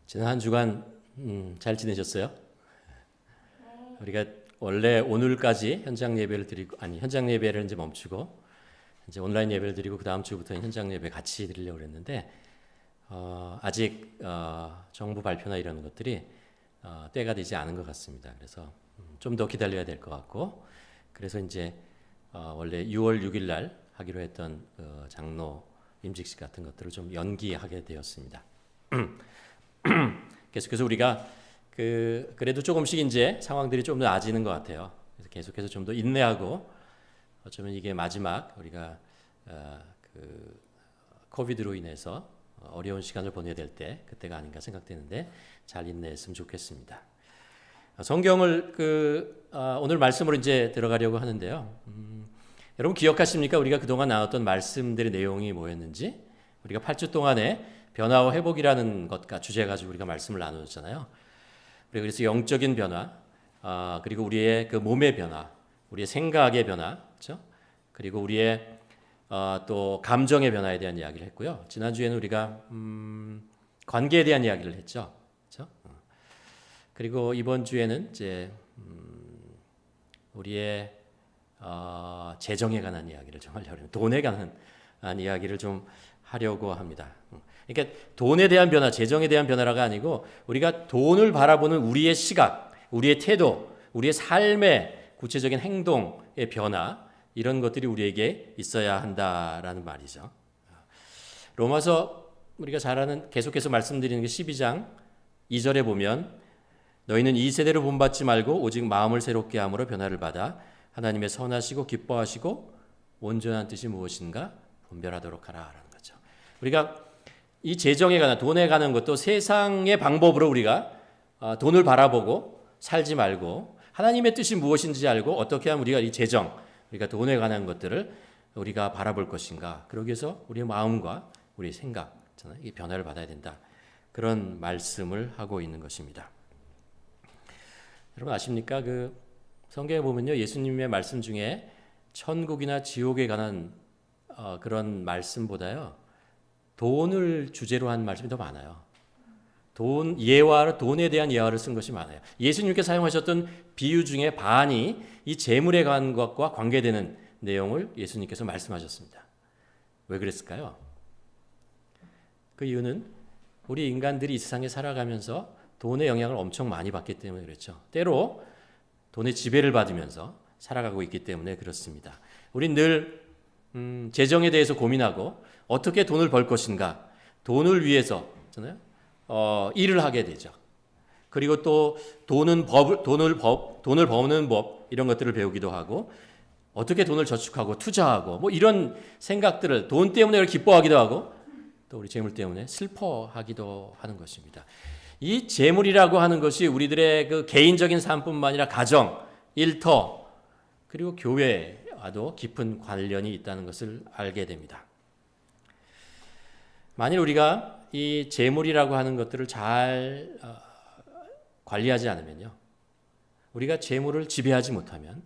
지난 한 주간 잘 지내셨어요? 우리가 원래 오늘까지 현장 예배를 드리고 현장 예배를 이제 멈추고 이제 온라인 예배를 드리고 그 다음 주부터 현장 예배 같이 드리려고 그랬는데 아직 정부 발표나 이런 것들이 때가 되지 않은 것 같습니다. 그래서 좀 더 기다려야 될 것 같고 그래서 이제 원래 6월 6일 날 하기로 했던 장로 임직식 같은 것들을 좀 연기하게 되었습니다. 계속해서 우리가 그래도 조금씩 이제 상황들이 좀 더 나아지는 것 같아요. 그래서 계속해서 좀 더 인내하고 어쩌면 이게 마지막 우리가 코비드로 인해서 어려운 시간을 보내야 될 때 그때가 아닌가 생각되는데 잘 인내했으면 좋겠습니다. 성경을 오늘 말씀으로 이제 들어가려고 하는데요. 여러분 기억하십니까? 우리가 그동안 나눴던 말씀들의 내용이 뭐였는지 우리가 8주 동안에 변화와 회복이라는 것과 주제 가지고 우리가 말씀을 나누었잖아요. 그래서 영적인 변화, 그리고 우리의 그 몸의 변화, 우리의 생각의 변화, 그렇죠? 그리고 우리의 또 감정의 변화에 대한 이야기를 했고요. 지난주에는 우리가 관계에 대한 이야기를 했죠. 그렇죠? 그리고 이번 주에는 이제 우리의 재정에 관한 이야기를 좀 하려고 합니다. 돈에 관한 이야기를 좀 하려고 합니다. 그러니까 돈에 대한 변화, 재정에 대한 변화가 아니고 우리가 돈을 바라보는 우리의 시각, 우리의 태도, 우리의 삶의 구체적인 행동의 변화 이런 것들이 우리에게 있어야 한다라는 말이죠. 로마서 우리가 잘 아는 계속해서 말씀드리는 게 12장 2절에 보면 너희는 이 세대로 본받지 말고 오직 마음을 새롭게 함으로 변화를 받아 하나님의 선하시고 기뻐하시고 온전한 뜻이 무엇인가 분별하도록 하라라는 거죠. 우리가 이 재정에 관한 돈에 관한 것도 세상의 방법으로 우리가 돈을 바라보고 살지 말고 하나님의 뜻이 무엇인지 알고 어떻게 하면 우리가 이 재정, 우리가 돈에 관한 것들을 우리가 바라볼 것인가. 그러기 위해서 우리의 마음과 우리의 생각, 이 변화를 받아야 된다. 그런 말씀을 하고 있는 것입니다. 여러분 아십니까? 성경에 보면요, 예수님의 말씀 중에 천국이나 지옥에 관한 그런 말씀보다요, 돈을 주제로 한 말씀이 더 많아요. 돈에 대한 예화를 쓴 것이 많아요. 예수님께서 사용하셨던 비유 중에 반이 이 재물에 관한 것과 관계되는 내용을 예수님께서 말씀하셨습니다. 왜 그랬을까요? 그 이유는 우리 인간들이 이 세상에 살아가면서 돈의 영향을 엄청 많이 받기 때문에 그렇죠. 때로 돈의 지배를 받으면서 살아가고 있기 때문에 그렇습니다. 우린 늘 재정에 대해서 고민하고 어떻게 돈을 벌 것인가, 돈을 위해서 일을 하게 되죠. 그리고 또 돈을 버는 법 이런 것들을 배우기도 하고 어떻게 돈을 저축하고 투자하고 뭐 이런 생각들을 돈 때문에 기뻐하기도 하고 또 우리 재물 때문에 슬퍼하기도 하는 것입니다. 이 재물이라고 하는 것이 우리들의 그 개인적인 삶뿐만 아니라 가정, 일터 그리고 교회와도 깊은 관련이 있다는 것을 알게 됩니다. 만일 우리가 이 재물이라고 하는 것들을 잘 관리하지 않으면요, 우리가 재물을 지배하지 못하면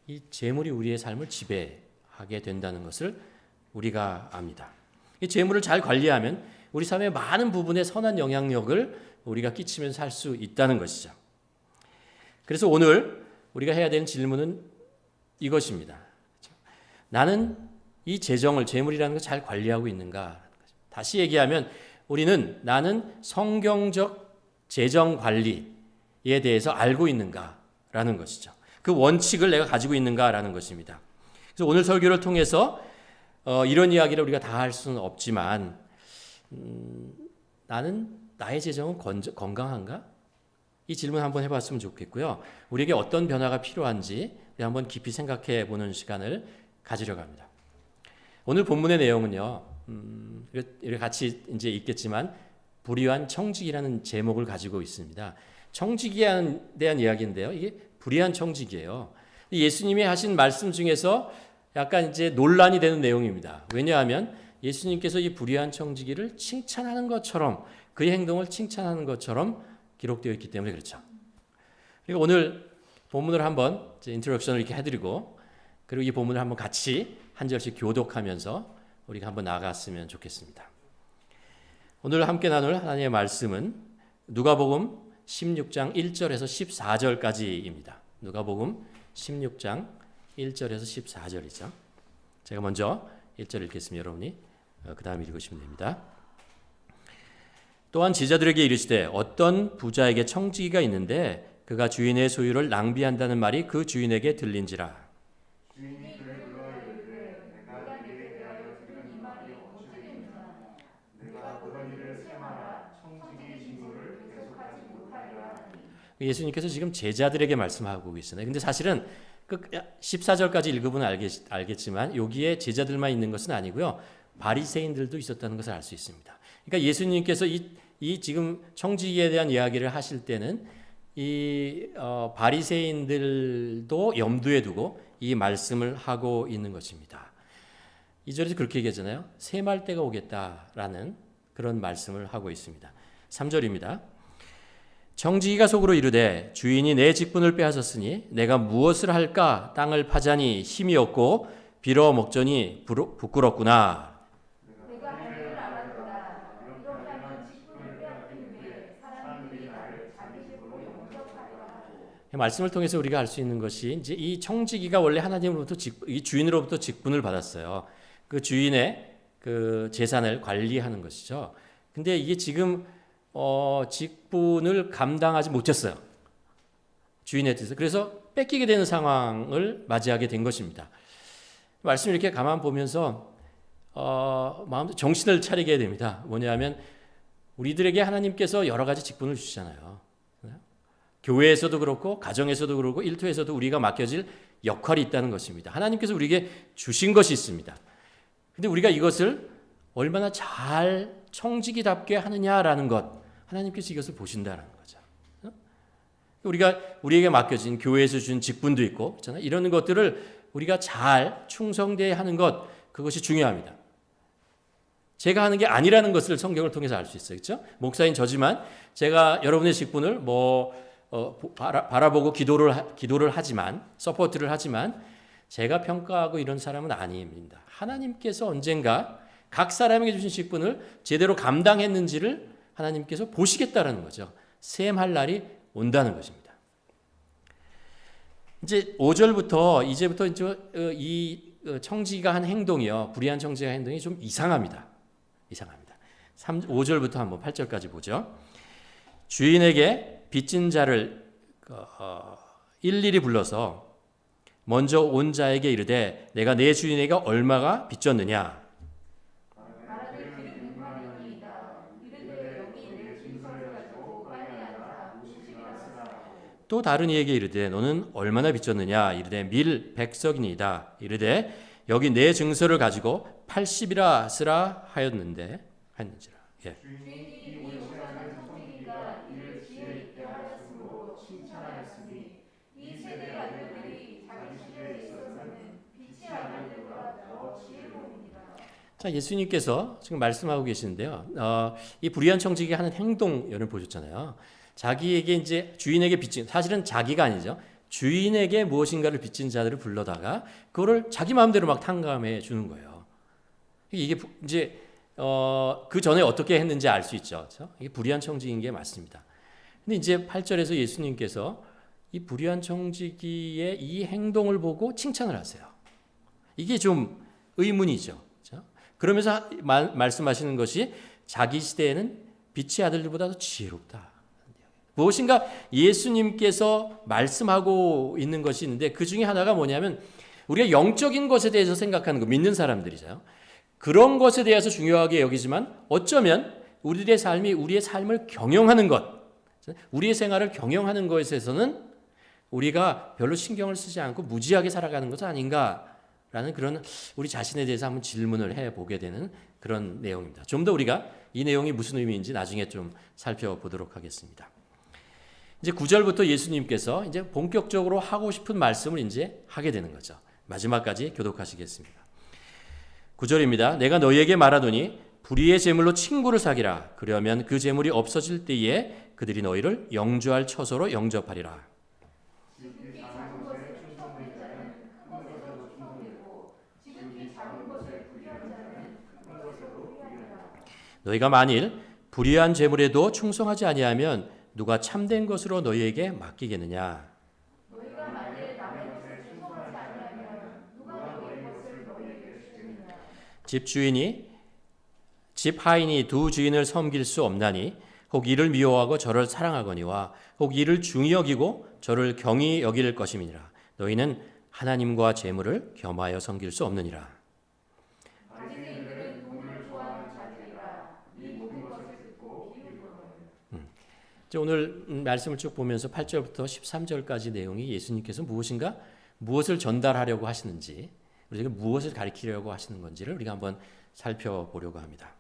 이 재물이 우리의 삶을 지배하게 된다는 것을 우리가 압니다. 이 재물을 잘 관리하면 우리 삶의 많은 부분에 선한 영향력을 우리가 끼치면서 살 수 있다는 것이죠. 그래서 오늘 우리가 해야 되는 질문은 이것입니다. 나는 이 재물이라는 걸 잘 관리하고 있는가? 다시 얘기하면 나는 성경적 재정 관리에 대해서 알고 있는가라는 것이죠. 그 원칙을 내가 가지고 있는가라는 것입니다. 그래서 오늘 설교를 통해서 이런 이야기를 우리가 다 할 수는 없지만 나는 나의 재정은 건강한가? 이 질문 한번 해봤으면 좋겠고요. 우리에게 어떤 변화가 필요한지 한번 깊이 생각해 보는 시간을 가지려고 합니다. 오늘 본문의 내용은요, 이렇게 같이 이제 있겠지만 불의한 청직이라는 제목을 가지고 있습니다. 청직에 대한 이야기인데요. 이게 불의한 청직이에요. 예수님이 하신 말씀 중에서 약간 이제 논란이 되는 내용입니다. 왜냐하면 예수님께서 이 불의한 청지기를 칭찬하는 것처럼 그의 행동을 칭찬하는 것처럼 기록되어 있기 때문에 그렇죠. 그리고 오늘 본문을 한번 인트로덕션을 이렇게 해드리고 그리고 이 본문을 한번 같이 한 절씩 교독하면서 우리가 한번 나아갔으면 좋겠습니다. 오늘 함께 나눌 하나님의 말씀은 누가복음 16장 1절에서 14절까지입니다. 누가복음 16장 1절에서 14절이죠. 제가 먼저 1절 읽겠습니다. 여러분이 그 다음 읽으시면 됩니다. 또한 제자들에게 이르시되 어떤 부자에게 청지기가 있는데 그가 주인의 소유를 낭비한다는 말이 그 주인에게 들린지라. 주인이 그를 불러 이르되 내가 네게 대하여 들은 이 말이 어찌 되느냐. 내가 그런 일을 세마라 청지기 징조를 계속하지 못하리라 하니. 예수님께서 지금 제자들에게 말씀하고 계시네요. 근데 사실은 14절까지 읽으면 알겠지만 여기에 제자들만 있는 것은 아니고요. 바리새인들도 있었다는 것을 알 수 있습니다. 그러니까 예수님께서 이 지금 청지기에 대한 이야기를 하실 때는 이 바리새인들도 염두에 두고 이 말씀을 하고 있는 것입니다. 2절에서 그렇게 얘기하잖아요. 셈할 때가 오겠다라는 그런 말씀을 하고 있습니다. 3절입니다. 청지기가 속으로 이르되 주인이 내 직분을 빼앗았으니 내가 무엇을 할까? 땅을 파자니 힘이 없고 빌어 먹자니 부끄럽구나. 내가 할 일을 알았도다. 이렇게 하면 직분을 빼앗긴 후에 사람들이 나를 자기 집으로 영접하리라 하고. 말씀을 통해서 우리가 알 수 있는 것이 이제 이 청지기가 원래 하나님으로부터 이 주인으로부터 직분을 받았어요. 그 주인의 그 재산을 관리하는 것이죠. 근데 이게 지금 직분을 감당하지 못했어요. 주인의 뜻을. 그래서 뺏기게 되는 상황을 맞이하게 된 것입니다. 말씀 이렇게 가만 보면서 마음도 정신을 차리게 됩니다. 뭐냐면 우리들에게 하나님께서 여러 가지 직분을 주시잖아요. 교회에서도 그렇고 가정에서도 그렇고 일터에서도 우리가 맡겨질 역할이 있다는 것입니다. 하나님께서 우리에게 주신 것이 있습니다. 근데 우리가 이것을 얼마나 잘 청지기답게 하느냐라는 것, 하나님께서 이것을 보신다는 거죠. 우리에게 맡겨진 교회에서 준 직분도 있고, 그렇잖아요. 이런 것들을 우리가 잘 충성되어야 하는 것, 그것이 중요합니다. 제가 하는 게 아니라는 것을 성경을 통해서 알 수 있어요. 그렇죠? 목사인 저지만 제가 여러분의 직분을 바라보고 기도를 하지만, 서포트를 하지만 제가 평가하고 이런 사람은 아닙니다. 하나님께서 언젠가 각 사람에게 주신 직분을 제대로 감당했는지를 하나님께서 보시겠다라는 거죠. 셈할 날이 온다는 것입니다. 이제 5절부터 이제부터 이 청지기가 한 행동이요, 불의한 청지기가 한 행동이 좀 이상합니다. 5절부터 한번 8절까지 보죠. 주인에게 빚진 자를 일일이 불러서 먼저 온 자에게 이르되 내가 내 주인에게 얼마가 빚졌느냐. 말하되 길은 6만원이이다. 이르되 여기 내 증서를 가지고 빨리 앉아 50이나 쓰라. 또 다른 이에게 이르되 너는 얼마나 빚졌느냐. 이르되 밀 100석이니이다. 이르되 여기 내 증서를 가지고 80이라 쓰라 하였는지라. 예. 주인이 이 옳지 않은 청지기가 이를 지혜 있게 하였으므로 칭찬하였으니 이 세대의 아들들이 자기 시대에 있어서는 빛이 아들들보다 더 지혜로우니라. 자, 예수님께서 지금 말씀하고 계시는데요. 이 불의한 청지기가 하는 행동을 보셨잖아요. 자기에게 이제 주인에게 빚진, 사실은 자기가 아니죠. 주인에게 무엇인가를 빚진 자들을 불러다가 그거를 자기 마음대로 막 탕감해 주는 거예요. 이게 이제 그 전에 어떻게 했는지 알 수 있죠. 그렇죠? 이게 불의한 청지기인 게 맞습니다. 근데 이제 8절에서 예수님께서 이 불의한 청지기의 이 행동을 보고 칭찬을 하세요. 이게 좀 의문이죠. 그렇죠? 그러면서 말씀하시는 것이 자기 시대에는 빛의 아들들보다 더 지혜롭다. 무엇인가 예수님께서 말씀하고 있는 것이 있는데 그 중에 하나가 뭐냐면 우리가 영적인 것에 대해서 생각하는 거, 믿는 사람들이죠. 그런 것에 대해서 중요하게 여기지만 어쩌면 우리의 삶을 경영하는 것, 우리의 생활을 경영하는 것에 있어서는 우리가 별로 신경을 쓰지 않고 무지하게 살아가는 것은 아닌가라는 그런 우리 자신에 대해서 한번 질문을 해보게 되는 그런 내용입니다. 좀 더 우리가 이 내용이 무슨 의미인지 나중에 좀 살펴보도록 하겠습니다. 이제 9절부터 예수님께서 이제 본격적으로 하고 싶은 말씀을 이제 하게 되는 거죠. 마지막까지 교독하시겠습니다. 9절입니다. 내가 너희에게 말하노니 불의의 재물로 친구를 사귀라. 그러면 그 재물이 없어질 때에 그들이 너희를 영주할 처소로 영접하리라. 지극히 작은 것에 충성된 자는 큰 것에도 충성되고 지극히 작은 것에 불의한 자는 큰 것에도 불의하리라. 너희가 만일 불의한 재물에도 충성하지 아니하면 누가 참된 것으로 너희에게 맡기겠느냐. 너희가 만일 남의 것을 충성하지 아니하면 누가 너희 것을 너희에게 주겠느냐. 집 하인이 두 주인을 섬길 수 없나니 혹 이를 미워하고 저를 사랑하거니와 혹 이를 중히 여기고 저를 경히 여길 것임이니라. 너희는 하나님과 재물을 겸하여 섬길 수 없느니라. 바리새인들은 돈을 좋아하는 자들이라. 이 모든 것을 듣고 비웃거늘. 오늘 말씀을 쭉 보면서 8절부터 13절까지 내용이 예수님께서 무엇을 전달하려고 하시는지, 우리가 무엇을 가르치려고 하시는 건지를 우리가 한번 살펴보려고 합니다.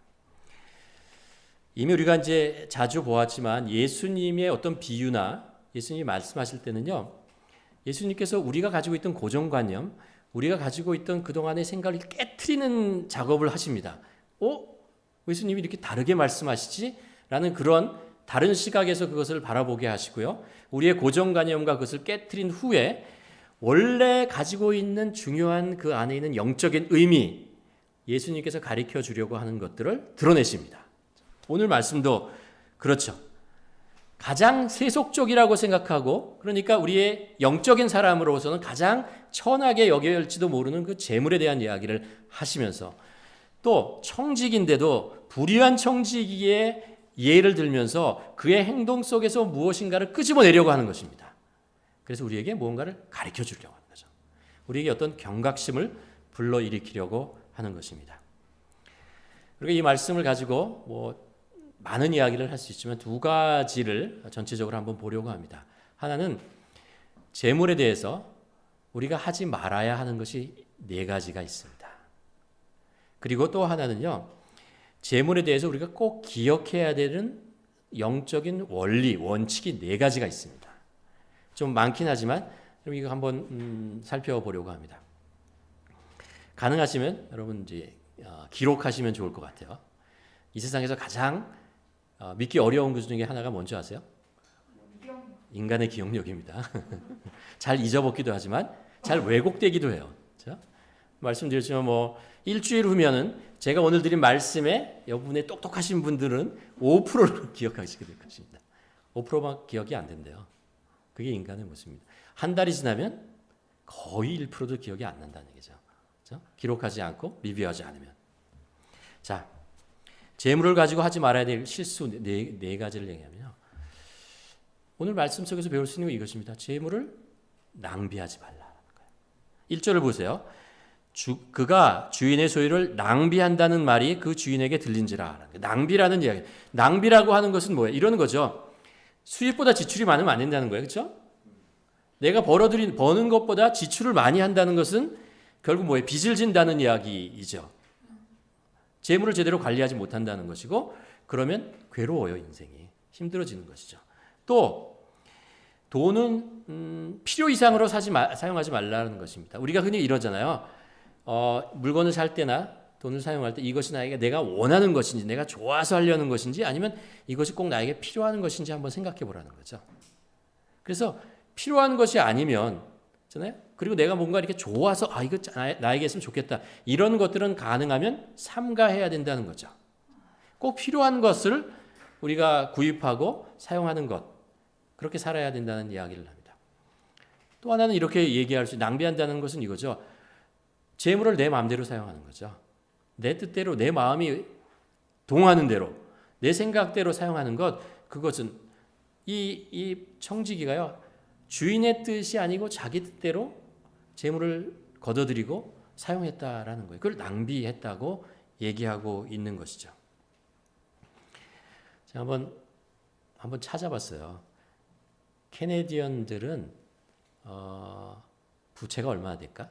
이미 우리가 이제 자주 보았지만 예수님의 어떤 비유나 예수님이 말씀하실 때는요, 예수님께서 우리가 가지고 있던 고정관념, 우리가 가지고 있던 그동안의 생각을 깨트리는 작업을 하십니다. 예수님이 이렇게 다르게 말씀하시지? 라는 그런 다른 시각에서 그것을 바라보게 하시고요. 우리의 고정관념과 그것을 깨트린 후에 원래 가지고 있는 중요한 그 안에 있는 영적인 의미, 예수님께서 가르쳐 주려고 하는 것들을 드러내십니다. 오늘 말씀도 그렇죠. 가장 세속적이라고 생각하고, 그러니까 우리의 영적인 사람으로서는 가장 천하게 여겨질지도 모르는 그 재물에 대한 이야기를 하시면서, 또 청직인데도 불의한 청지기의 예를 들면서 그의 행동 속에서 무엇인가를 끄집어내려고 하는 것입니다. 그래서 우리에게 무언가를 가르쳐 주려고 하는 거죠. 우리에게 어떤 경각심을 불러일으키려고 하는 것입니다. 그리고 이 말씀을 가지고 많은 이야기를 할 수 있지만 두 가지를 전체적으로 한번 보려고 합니다. 하나는 재물에 대해서 우리가 하지 말아야 하는 것이 네 가지가 있습니다. 그리고 또 하나는요, 재물에 대해서 우리가 꼭 기억해야 되는 영적인 원리, 원칙이 네 가지가 있습니다. 좀 많긴 하지만 이거 한번 살펴보려고 합니다. 가능하시면 여러분 이제 기록하시면 좋을 것 같아요. 이 세상에서 가장 믿기 어려운 것 중에 하나가 뭔지 아세요? 인간의 기억력입니다. 잘 잊어먹기도 하지만 잘 왜곡되기도 해요. 그렇죠? 말씀드렸지만 일주일 후면은 제가 오늘 드린 말씀에 여러분의 똑똑하신 분들은 5%를 기억하시게 될 것입니다. 5%만 기억이 안 된대요. 그게 인간의 모습입니다. 한 달이 지나면 거의 1%도 기억이 안 난다는 얘기죠. 그렇죠? 기록하지 않고 리뷰하지 않으면. 자, 재물을 가지고 하지 말아야 될 실수 네 가지를 얘기하면요. 오늘 말씀 속에서 배울 수 있는 건 이것입니다. 재물을 낭비하지 말라는 거예요. 1절을 보세요. 그가 주인의 소유를 낭비한다는 말이 그 주인에게 들린지라. 낭비라는 이야기. 낭비라고 하는 것은 뭐예요? 이러는 거죠. 수입보다 지출이 많으면 안 된다는 거예요. 그렇죠? 내가 버는 것보다 지출을 많이 한다는 것은 결국 뭐예요? 빚을 진다는 이야기이죠. 재물을 제대로 관리하지 못한다는 것이고, 그러면 괴로워요, 인생이. 힘들어지는 것이죠. 또 돈은 필요 이상으로 사용하지 말라는 것입니다. 우리가 흔히 이러잖아요. 물건을 살 때나 돈을 사용할 때 이것이 내가 원하는 것인지, 내가 좋아서 하려는 것인지, 아니면 이것이 꼭 나에게 필요한 것인지 한번 생각해 보라는 거죠. 그래서 필요한 것이 아니면, 그리고 내가 뭔가 이렇게 좋아서 이거 나에게 있으면 좋겠다, 이런 것들은 가능하면 삼가해야 된다는 거죠. 꼭 필요한 것을 우리가 구입하고 사용하는 것, 그렇게 살아야 된다는 이야기를 합니다. 또 하나는 이렇게 얘기할 수, 낭비한다는 것은 이거죠. 재물을 내 마음대로 사용하는 거죠. 내 뜻대로, 내 마음이 동하는 대로, 내 생각대로 사용하는 것, 그것은 이 청지기가요, 주인의 뜻이 아니고 자기 뜻대로 재물을 걷어들이고 사용했다라는 거예요. 그걸 낭비했다고 얘기하고 있는 것이죠. 제가 한번 찾아봤어요. 캐네디언들은 부채가 얼마나 될까?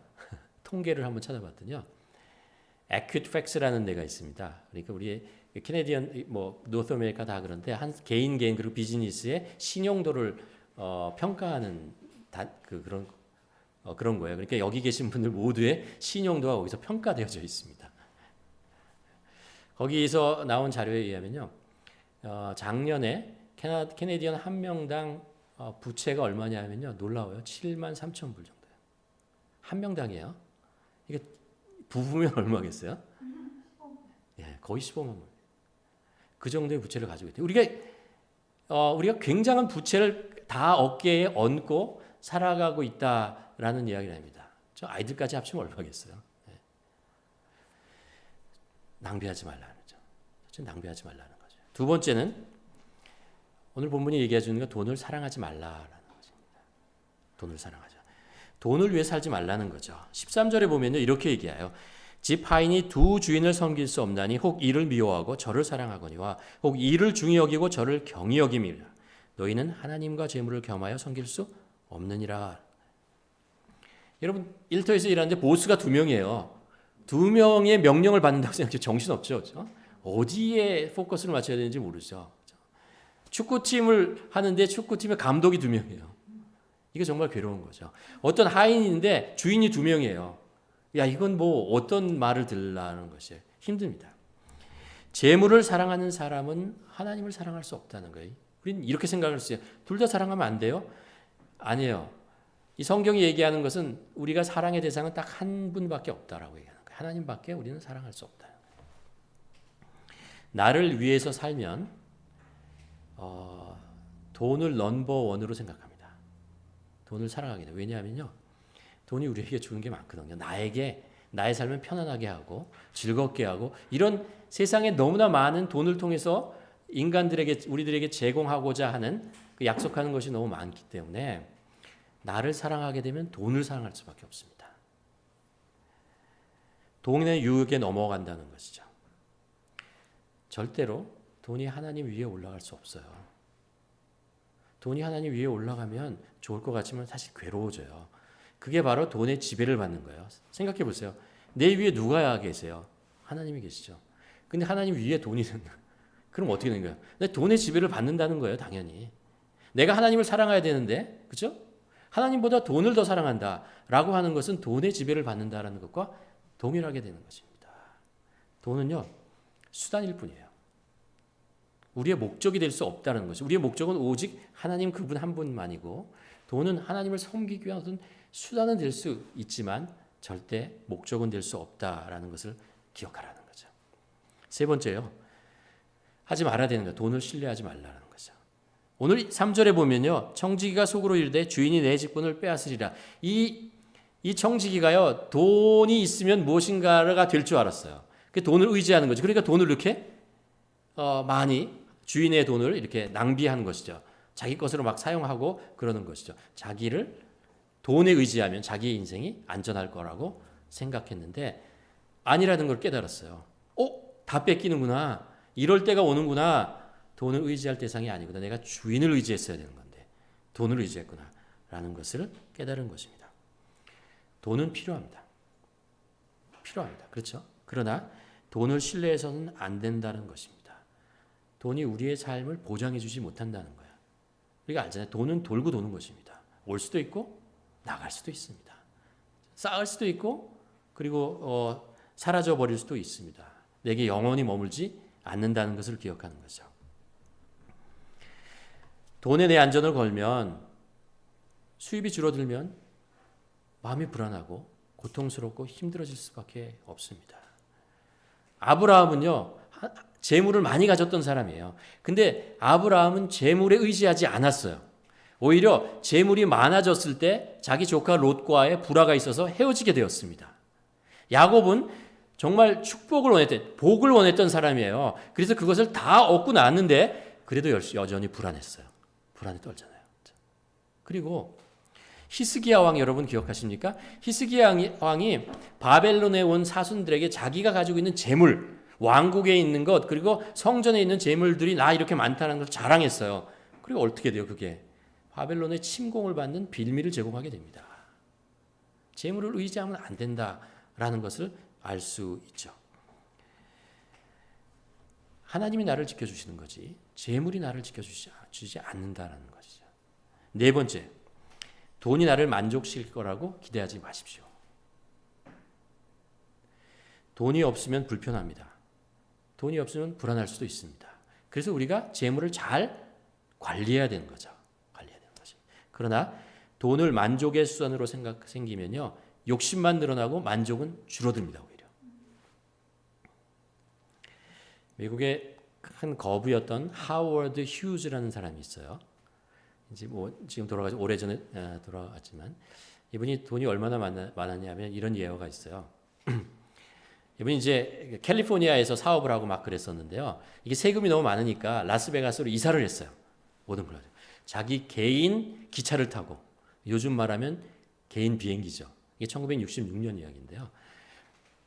통계를 한번 찾아봤더니요. Acute Facts라는 데가 있습니다. 그러니까 우리 캐네디언, 노스 아메리카 다 그런데 개인 그리고 비즈니스의 신용도를 평가하는 그런 거예요. 그러니까 여기 계신 분들 모두의 신용도가 거기서 평가되어져 있습니다. 거기서 나온 자료에 의하면요, 작년에 캐네디언 한 명당 부채가 얼마냐면요, 놀라워요. 73,000불 정도예요. 한 명당이에요. 이게 부부면 얼마겠어요? 거의 15만 불. 그 정도의 부채를 가지고 있대요. 우리가 굉장한 부채를 다 어깨에 얹고 살아가고 있다라는 이야기를 합니다. 저 아이들까지 합치면 얼마겠어요? 네. 낭비하지 말라는 거죠. 낭비하지 말라는 거죠. 두 번째는 오늘 본문이 얘기해 주는 건 돈을 사랑하지 말라라는 것입니다. 돈을 사랑하자. 돈을 위해 살지 말라는 거죠. 13절에 보면요, 이렇게 얘기해요. 집 하인이 두 주인을 섬길 수 없나니 혹 이를 미워하고 저를 사랑하거니와 혹 이를 중히 여기고 저를 경히 여김이라. 너희는 하나님과 재물을 겸하여 섬길 수 없느니라. 여러분, 일터에서 일하는데 보스가 두 명이에요. 두 명의 명령을 받는다고 생각하면 정신없죠. 그렇죠? 어디에 포커스를 맞춰야 되는지 모르죠. 축구팀을 하는데 축구팀의 감독이 두 명이에요. 이게 정말 괴로운 거죠. 어떤 하인인데 주인이 두 명이에요. 야, 이건 뭐 어떤 말을 들으라는 것이 힘듭니다. 재물을 사랑하는 사람은 하나님을 사랑할 수 없다는 거예요. 우리는 이렇게 생각할 수 있어요. 둘 다 사랑하면 안 돼요? 아니에요. 이 성경이 얘기하는 것은 우리가 사랑의 대상은 딱 한 분밖에 없다라고 얘기하는 거예요. 하나님밖에 우리는 사랑할 수 없다. 나를 위해서 살면 돈을 넘버원으로 생각합니다. 돈을 사랑하게 돼요. 왜냐하면요, 돈이 우리에게 주는 게 많거든요. 나의 삶을 편안하게 하고 즐겁게 하고 이런 세상에 너무나 많은 돈을 통해서 우리들에게 제공하고자 하는 그 약속하는 것이 너무 많기 때문에 나를 사랑하게 되면 돈을 사랑할 수밖에 없습니다. 돈의 유혹에 넘어간다는 것이죠. 절대로 돈이 하나님 위에 올라갈 수 없어요. 돈이 하나님 위에 올라가면 좋을 것 같지만 사실 괴로워져요. 그게 바로 돈의 지배를 받는 거예요. 생각해 보세요. 내 위에 누가 계세요? 하나님이 계시죠. 근데 하나님 위에 돈이 된다. 그럼 어떻게 된 거예요? 돈의 지배를 받는다는 거예요, 당연히. 내가 하나님을 사랑해야 되는데, 그렇죠? 하나님보다 돈을 더 사랑한다라고 하는 것은 돈의 지배를 받는다라는 것과 동일하게 되는 것입니다. 돈은요, 수단일 뿐이에요. 우리의 목적이 될 수 없다는 것이죠. 우리의 목적은 오직 하나님 그분 한 분만이고, 돈은 하나님을 섬기기 위한 어떤 수단은 될 수 있지만 절대 목적은 될 수 없다라는 것을 기억하라는 거죠. 세 번째요, 하지 말아야 되는 거예요. 돈을 신뢰하지 말라는 거죠. 오늘 3절에 보면요, 청지기가 속으로 이르되 주인이 내 직분을 빼앗으리라. 이 청지기가요, 돈이 있으면 무엇인가가 될 줄 알았어요. 그 돈을 의지하는 거죠. 그러니까 돈을 이렇게 많이 주인의 돈을 이렇게 낭비하는 것이죠. 자기 것으로 막 사용하고 그러는 것이죠. 자기를 돈에 의지하면 자기의 인생이 안전할 거라고 생각했는데 아니라는 걸 깨달았어요. 다 뺏기는구나. 이럴 때가 오는구나. 돈을 의지할 대상이 아니구나. 내가 주인을 의지했어야 되는 건데 돈을 의지했구나 라는 것을 깨달은 것입니다. 돈은 필요합니다. 그렇죠? 그러나 돈을 신뢰해서는 안 된다는 것입니다. 돈이 우리의 삶을 보장해 주지 못한다는 거예요. 우리가 알잖아요. 돈은 돌고 도는 것입니다. 올 수도 있고 나갈 수도 있습니다. 쌓을 수도 있고 그리고 사라져 버릴 수도 있습니다. 내게 영원히 머물지 않는다는 것을 기억하는 거죠. 돈에 내 안전을 걸면 수입이 줄어들면 마음이 불안하고 고통스럽고 힘들어질 수밖에 없습니다. 아브라함은요, 재물을 많이 가졌던 사람이에요. 근데 아브라함은 재물에 의지하지 않았어요. 오히려 재물이 많아졌을 때 자기 조카 롯과의 불화가 있어서 헤어지게 되었습니다. 야곱은 정말 복을 원했던 사람이에요. 그래서 그것을 다 얻고 났는데 그래도 여전히 불안했어요. 불안에 떨잖아요. 그리고 히스기야 왕 여러분 기억하십니까? 히스기야 왕이 바벨론에 온 사순들에게 자기가 가지고 있는 재물, 왕국에 있는 것, 그리고 성전에 있는 재물들이 나 이렇게 많다는 걸 자랑했어요. 그리고 어떻게 돼요? 그게 바벨론의 침공을 받는 빌미를 제공하게 됩니다. 재물을 의지하면 안 된다라는 것을 알 수 있죠. 하나님이 나를 지켜주시는 거지 재물이 나를 지켜주지 않는다는 것이죠. 네 번째, 돈이 나를 만족시킬 거라고 기대하지 마십시오. 돈이 없으면 불편합니다. 돈이 없으면 불안할 수도 있습니다. 그래서 우리가 재물을 잘 관리해야 되는 거죠. 그러나 돈을 만족의 수단으로 생기면요, 욕심만 늘어나고 만족은 줄어듭니다. 오히려. 미국의 큰 거부였던 하워드 휴즈라는 사람이 있어요. 이제 뭐 지금 돌아가서 오래전에 돌아갔지만 이분이 돈이 얼마나 많았냐면 이런 예화가 있어요. 이분이 이제 캘리포니아에서 사업을 하고 막 그랬었는데요. 이게 세금이 너무 많으니까 라스베가스로 이사를 했어요. 모든 걸. 자기 개인 기차를 타고 요즘 말하면 개인 비행기죠. 이게 1966년 이야기인데요.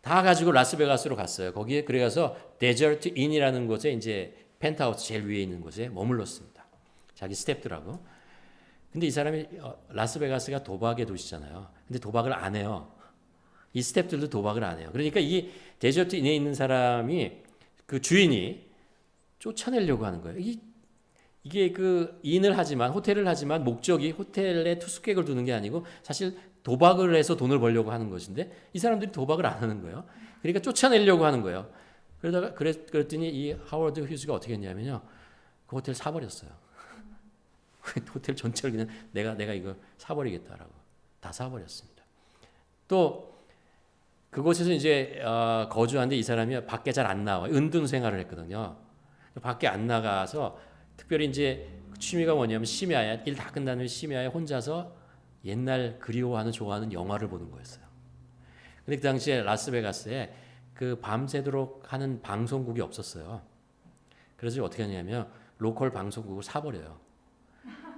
다 가지고 라스베가스로 갔어요. 거기에 그래 가서 데저트 인이라는 곳에 이제 펜트하우스 제일 위에 있는 곳에 머물렀습니다. 자기 스태프들하고. 근데 이 사람이 라스베가스가 도박의 도시잖아요. 근데 도박을 안 해요. 이 스태프들도 도박을 안 해요. 그러니까 이 데저트 인에 있는 사람이 그 주인이 쫓아내려고 하는 거예요. 이게 그 인을 하지만 호텔을 하지만 목적이 호텔에 투숙객을 두는 게 아니고 사실 도박을 해서 돈을 벌려고 하는 것인데 이 사람들이 도박을 안 하는 거예요. 그러니까 쫓아내려고 하는 거예요. 그러다가 그랬더니 이 하워드 휴즈가 어떻게 했냐면요. 그 호텔 사버렸어요. 호텔 전체를 그냥 내가 이거 사버리겠다라고 다 사버렸습니다. 또 그곳에서 이제 거주하는데 이 사람이 밖에 잘 안 나와 은둔 생활을 했거든요. 밖에 안 나가서 특별히 이제 취미가 뭐냐면 심야에 일 다 끝난 후에 심야에 혼자서 옛날 그리워하는 좋아하는 영화를 보는 거였어요. 근데 그 당시에 라스베가스에 그 밤새도록 하는 방송국이 없었어요. 그래서 어떻게 하냐면 로컬 방송국을 사버려요.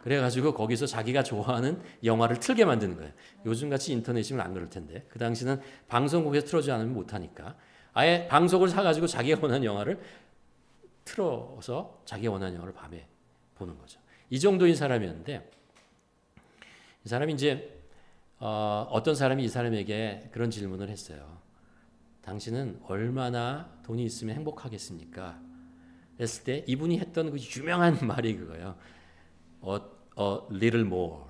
그래가지고 거기서 자기가 좋아하는 영화를 틀게 만드는 거예요. 요즘같이 인터넷이면 안 그럴 텐데 그 당시는 방송국에서 틀어주지 않으면 못하니까 아예 방송을 사가지고 자기가 원하는 영화를 틀어서 자기가 원하는 영화를 밤에 보는 거죠. 이 정도인 사람이었는데 이 사람이 이제 어떤 사람이 이 사람에게 그런 질문을 했어요. 당신은 얼마나 돈이 있으면 행복하겠습니까? 했을 때 이분이 했던 그 유명한 말이 그거예요. A little more.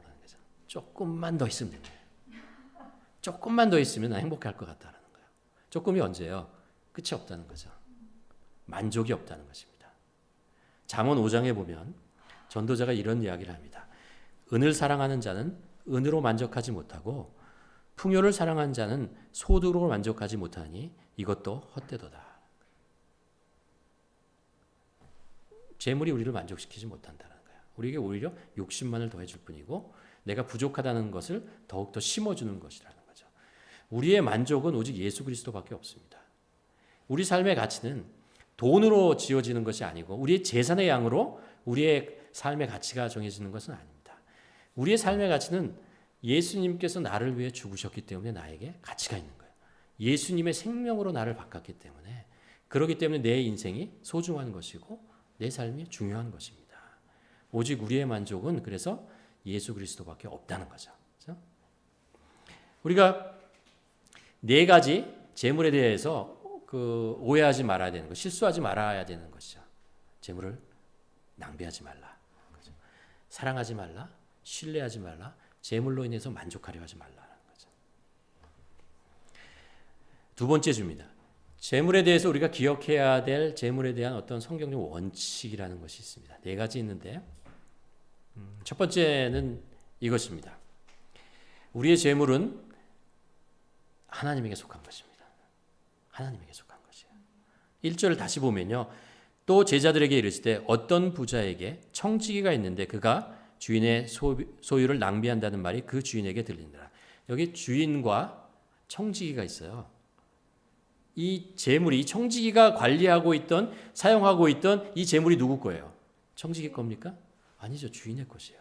조금만 더 있으면 됩니다. 조금만 더 있으면 난 행복할 것 같다는 거예요. 조금이 언제예요? 끝이 없다는 거죠. 만족이 없다는 것입니다. 잠언 5장에 보면 전도자가 이런 이야기를 합니다. 은을 사랑하는 자는 은으로 만족하지 못하고 풍요를 사랑하는 자는 소득으로 만족하지 못하니 이것도 헛되도다. 재물이 우리를 만족시키지 못한다는 거예요. 우리에게 오히려 욕심만을 더해줄 뿐이고 내가 부족하다는 것을 더욱더 심어주는 것이라는 거죠. 우리의 만족은 오직 예수 그리스도밖에 없습니다. 우리 삶의 가치는 돈으로 지어지는 것이 아니고 우리의 재산의 양으로 우리의 삶의 가치가 정해지는 것은 아닙니다. 우리의 삶의 가치는 예수님께서 나를 위해 죽으셨기 때문에 나에게 가치가 있는 거예요. 예수님의 생명으로 나를 바꿨기 때문에 그렇기 때문에 내 인생이 소중한 것이고 내 삶이 중요한 것입니다. 오직 우리의 만족은 그래서 예수 그리스도밖에 없다는 거죠. 그렇죠? 우리가 네 가지 재물에 대해서 오해하지 말아야 되는 것, 실수하지 말아야 되는 것이죠. 재물을 낭비하지 말라. 그렇죠? 사랑하지 말라. 신뢰하지 말라. 재물로 인해서 만족하려 하지 말라는 거죠. 두 번째 주입니다. 재물에 대해서 우리가 기억해야 될 재물에 대한 어떤 성경적 원칙이라는 것이 있습니다. 네 가지 있는데 첫 번째는 이것입니다. 우리의 재물은 하나님에게 속한 것입니다. 하나님에게 속한 것이에요. 1절을 다시 보면요. 또 제자들에게 이르실 때 어떤 부자에게 청지기가 있는데 그가 주인의 소유를 낭비한다는 말이 그 주인에게 들린다. 여기 주인과 청지기가 있어요. 이 재물이 청지기가 관리하고 있던 사용하고 있던 이 재물이 누구 거예요? 청지기 겁니까? 아니죠. 주인의 것이에요.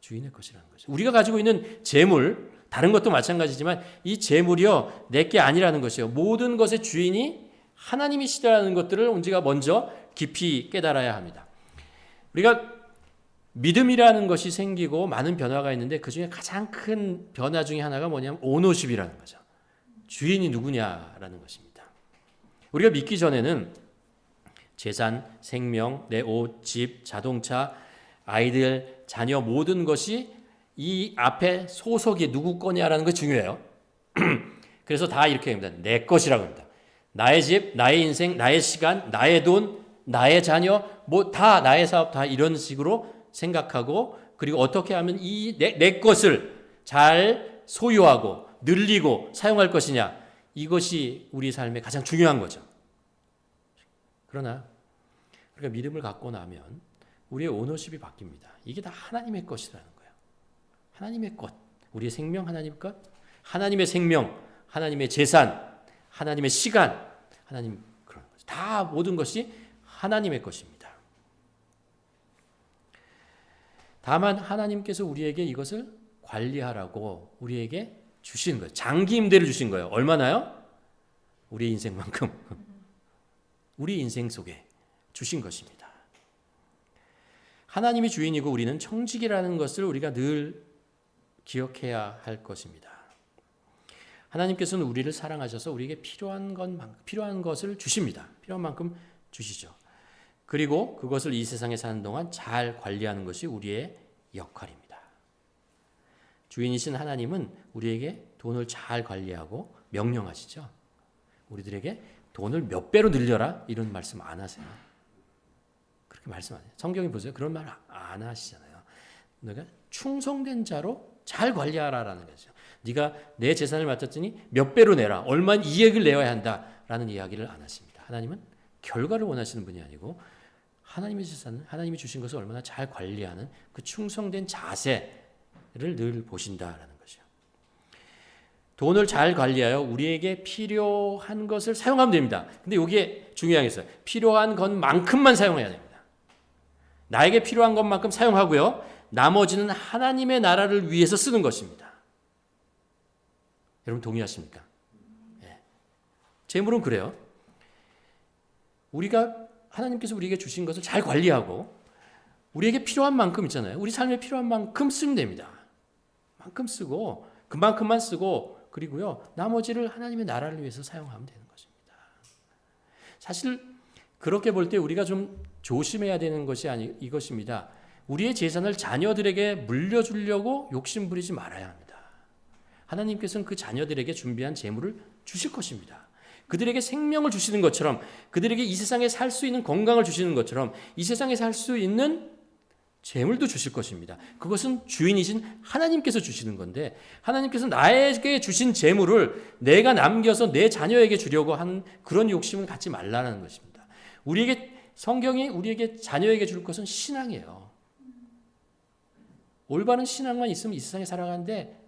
주인의 것이라는 거죠. 우리가 가지고 있는 재물 다른 것도 마찬가지지만 이 재물이요 내게 아니라는 것이에요. 모든 것의 주인이 하나님이시라는 것들을 우리가 먼저 깊이 깨달아야 합니다. 우리가 믿음이라는 것이 생기고 많은 변화가 있는데 그중에 가장 큰 변화 중에 하나가 뭐냐면 오너십이라는 거죠. 주인이 누구냐라는 것입니다. 우리가 믿기 전에는 재산, 생명, 내 옷, 집, 자동차, 아이들, 자녀 모든 것이 이 앞에 소속이 누구 거냐라는 것이 중요해요. 그래서 다 이렇게 합니다. 내 것이라고 합니다. 나의 집, 나의 인생, 나의 시간, 나의 돈, 나의 자녀, 뭐 다 나의 사업 다 이런 식으로 생각하고 그리고 어떻게 하면 이 내 것을 잘 소유하고 늘리고 사용할 것이냐 이것이 우리 삶의 가장 중요한 거죠. 그러나 우리가 믿음을 갖고 나면 우리의 오너십이 바뀝니다. 이게 다 하나님의 것이라는 거예요. 하나님의 것. 우리의 생명 하나님 것. 하나님의 생명, 하나님의 재산, 하나님의 시간, 하나님 그런 것. 다 모든 것이 하나님의 것입니다. 다만 하나님께서 우리에게 이것을 관리하라고 우리에게 주신 거예요. 장기 임대를 주신 거예요. 얼마나요? 우리 인생만큼. 우리 인생 속에 주신 것입니다. 하나님이 주인이고 우리는 청직이라는 것을 우리가 늘 기억해야 할 것입니다. 하나님께서는 우리를 사랑하셔서 우리에게 필요한 것을 주십니다. 필요한 만큼 주시죠. 그리고 그것을 이 세상에 사는 동안 잘 관리하는 것이 우리의 역할입니다. 주인이신 하나님은 우리에게 돈을 잘 관리하고 명령하시죠. 우리들에게 돈을 몇 배로 늘려라 이런 말씀 안 하세요. 그렇게 말씀 안 해요. 성경에 보세요. 그런 말 안 하시잖아요. 너가 충성된 자로 잘 관리하라라는 거죠. 네가 내 재산을 맡았더니 몇 배로 내라. 얼마 이익을 내야 한다라는 이야기를 안 하십니다. 하나님은 결과를 원하시는 분이 아니고 하나님의 재산을 하나님이 주신 것을 얼마나 잘 관리하는 그 충성된 자세를 늘 보신다라는 거죠. 돈을 잘 관리하여 우리에게 필요한 것을 사용하면 됩니다. 근데 여기에 중요한 게 있어요. 필요한 것만큼만 사용해야 됩니다. 나에게 필요한 것만큼 사용하고요. 나머지는 하나님의 나라를 위해서 쓰는 것입니다. 여러분 동의하십니까? 네. 재물은 그래요. 하나님께서 우리에게 주신 것을 잘 관리하고 우리에게 필요한 만큼 있잖아요. 우리 삶에 필요한 만큼 쓰면 됩니다. 만큼 쓰고 그만큼만 쓰고 그리고요. 나머지를 하나님의 나라를 위해서 사용하면 되는 것입니다. 사실 그렇게 볼 때 우리가 좀 조심해야 되는 것이 이것입니다. 우리의 재산을 자녀들에게 물려주려고 욕심 부리지 말아야 합니다. 하나님께서는 그 자녀들에게 준비한 재물을 주실 것입니다. 그들에게 생명을 주시는 것처럼 그들에게 이 세상에 살 수 있는 건강을 주시는 것처럼 이 세상에 살 수 있는 재물도 주실 것입니다. 그것은 주인이신 하나님께서 주시는 건데 하나님께서 나에게 주신 재물을 내가 남겨서 내 자녀에게 주려고 하는 그런 욕심은 갖지 말라는 것입니다. 성경이 우리에게 자녀에게 줄 것은 신앙이에요. 올바른 신앙만 있으면 이 세상에 살아가는데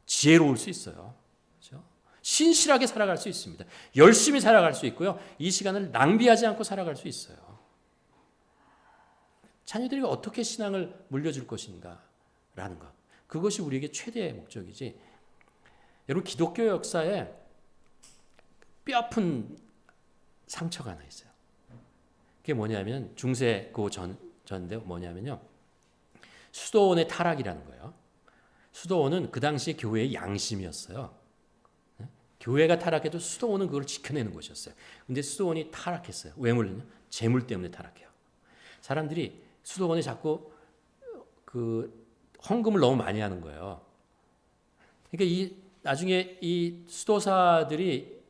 지혜로울 수 있어요. 그렇죠? 신실하게 살아갈 수 있습니다. 열심히 살아갈 수 있고요. 이 시간을 낭비하지 않고 살아갈 수 있어요. 자녀들에게 어떻게 신앙을 물려줄 것인가라는 것. 그것이 우리에게 최대의 목적이지. 여러분 기독교 역사에 뼈아픈 상처가 하나 있어요. 그게 뭐냐면 중세 그 전인데 뭐냐면요. 수도원의 타락이라는 거예요. 수도원은 그 당시 교회의 양심이었어요. 교회가 타락해도 수도원은 그걸 지켜내는 곳이었어요. 근데 수도원이 타락했어요. 왜 물렸냐? 재물 때문에 타락해요. 사람들이 수도원에 자꾸 그 헌금을 너무 많이 하는 거예요. 그러니까 나중에 이 수도사들이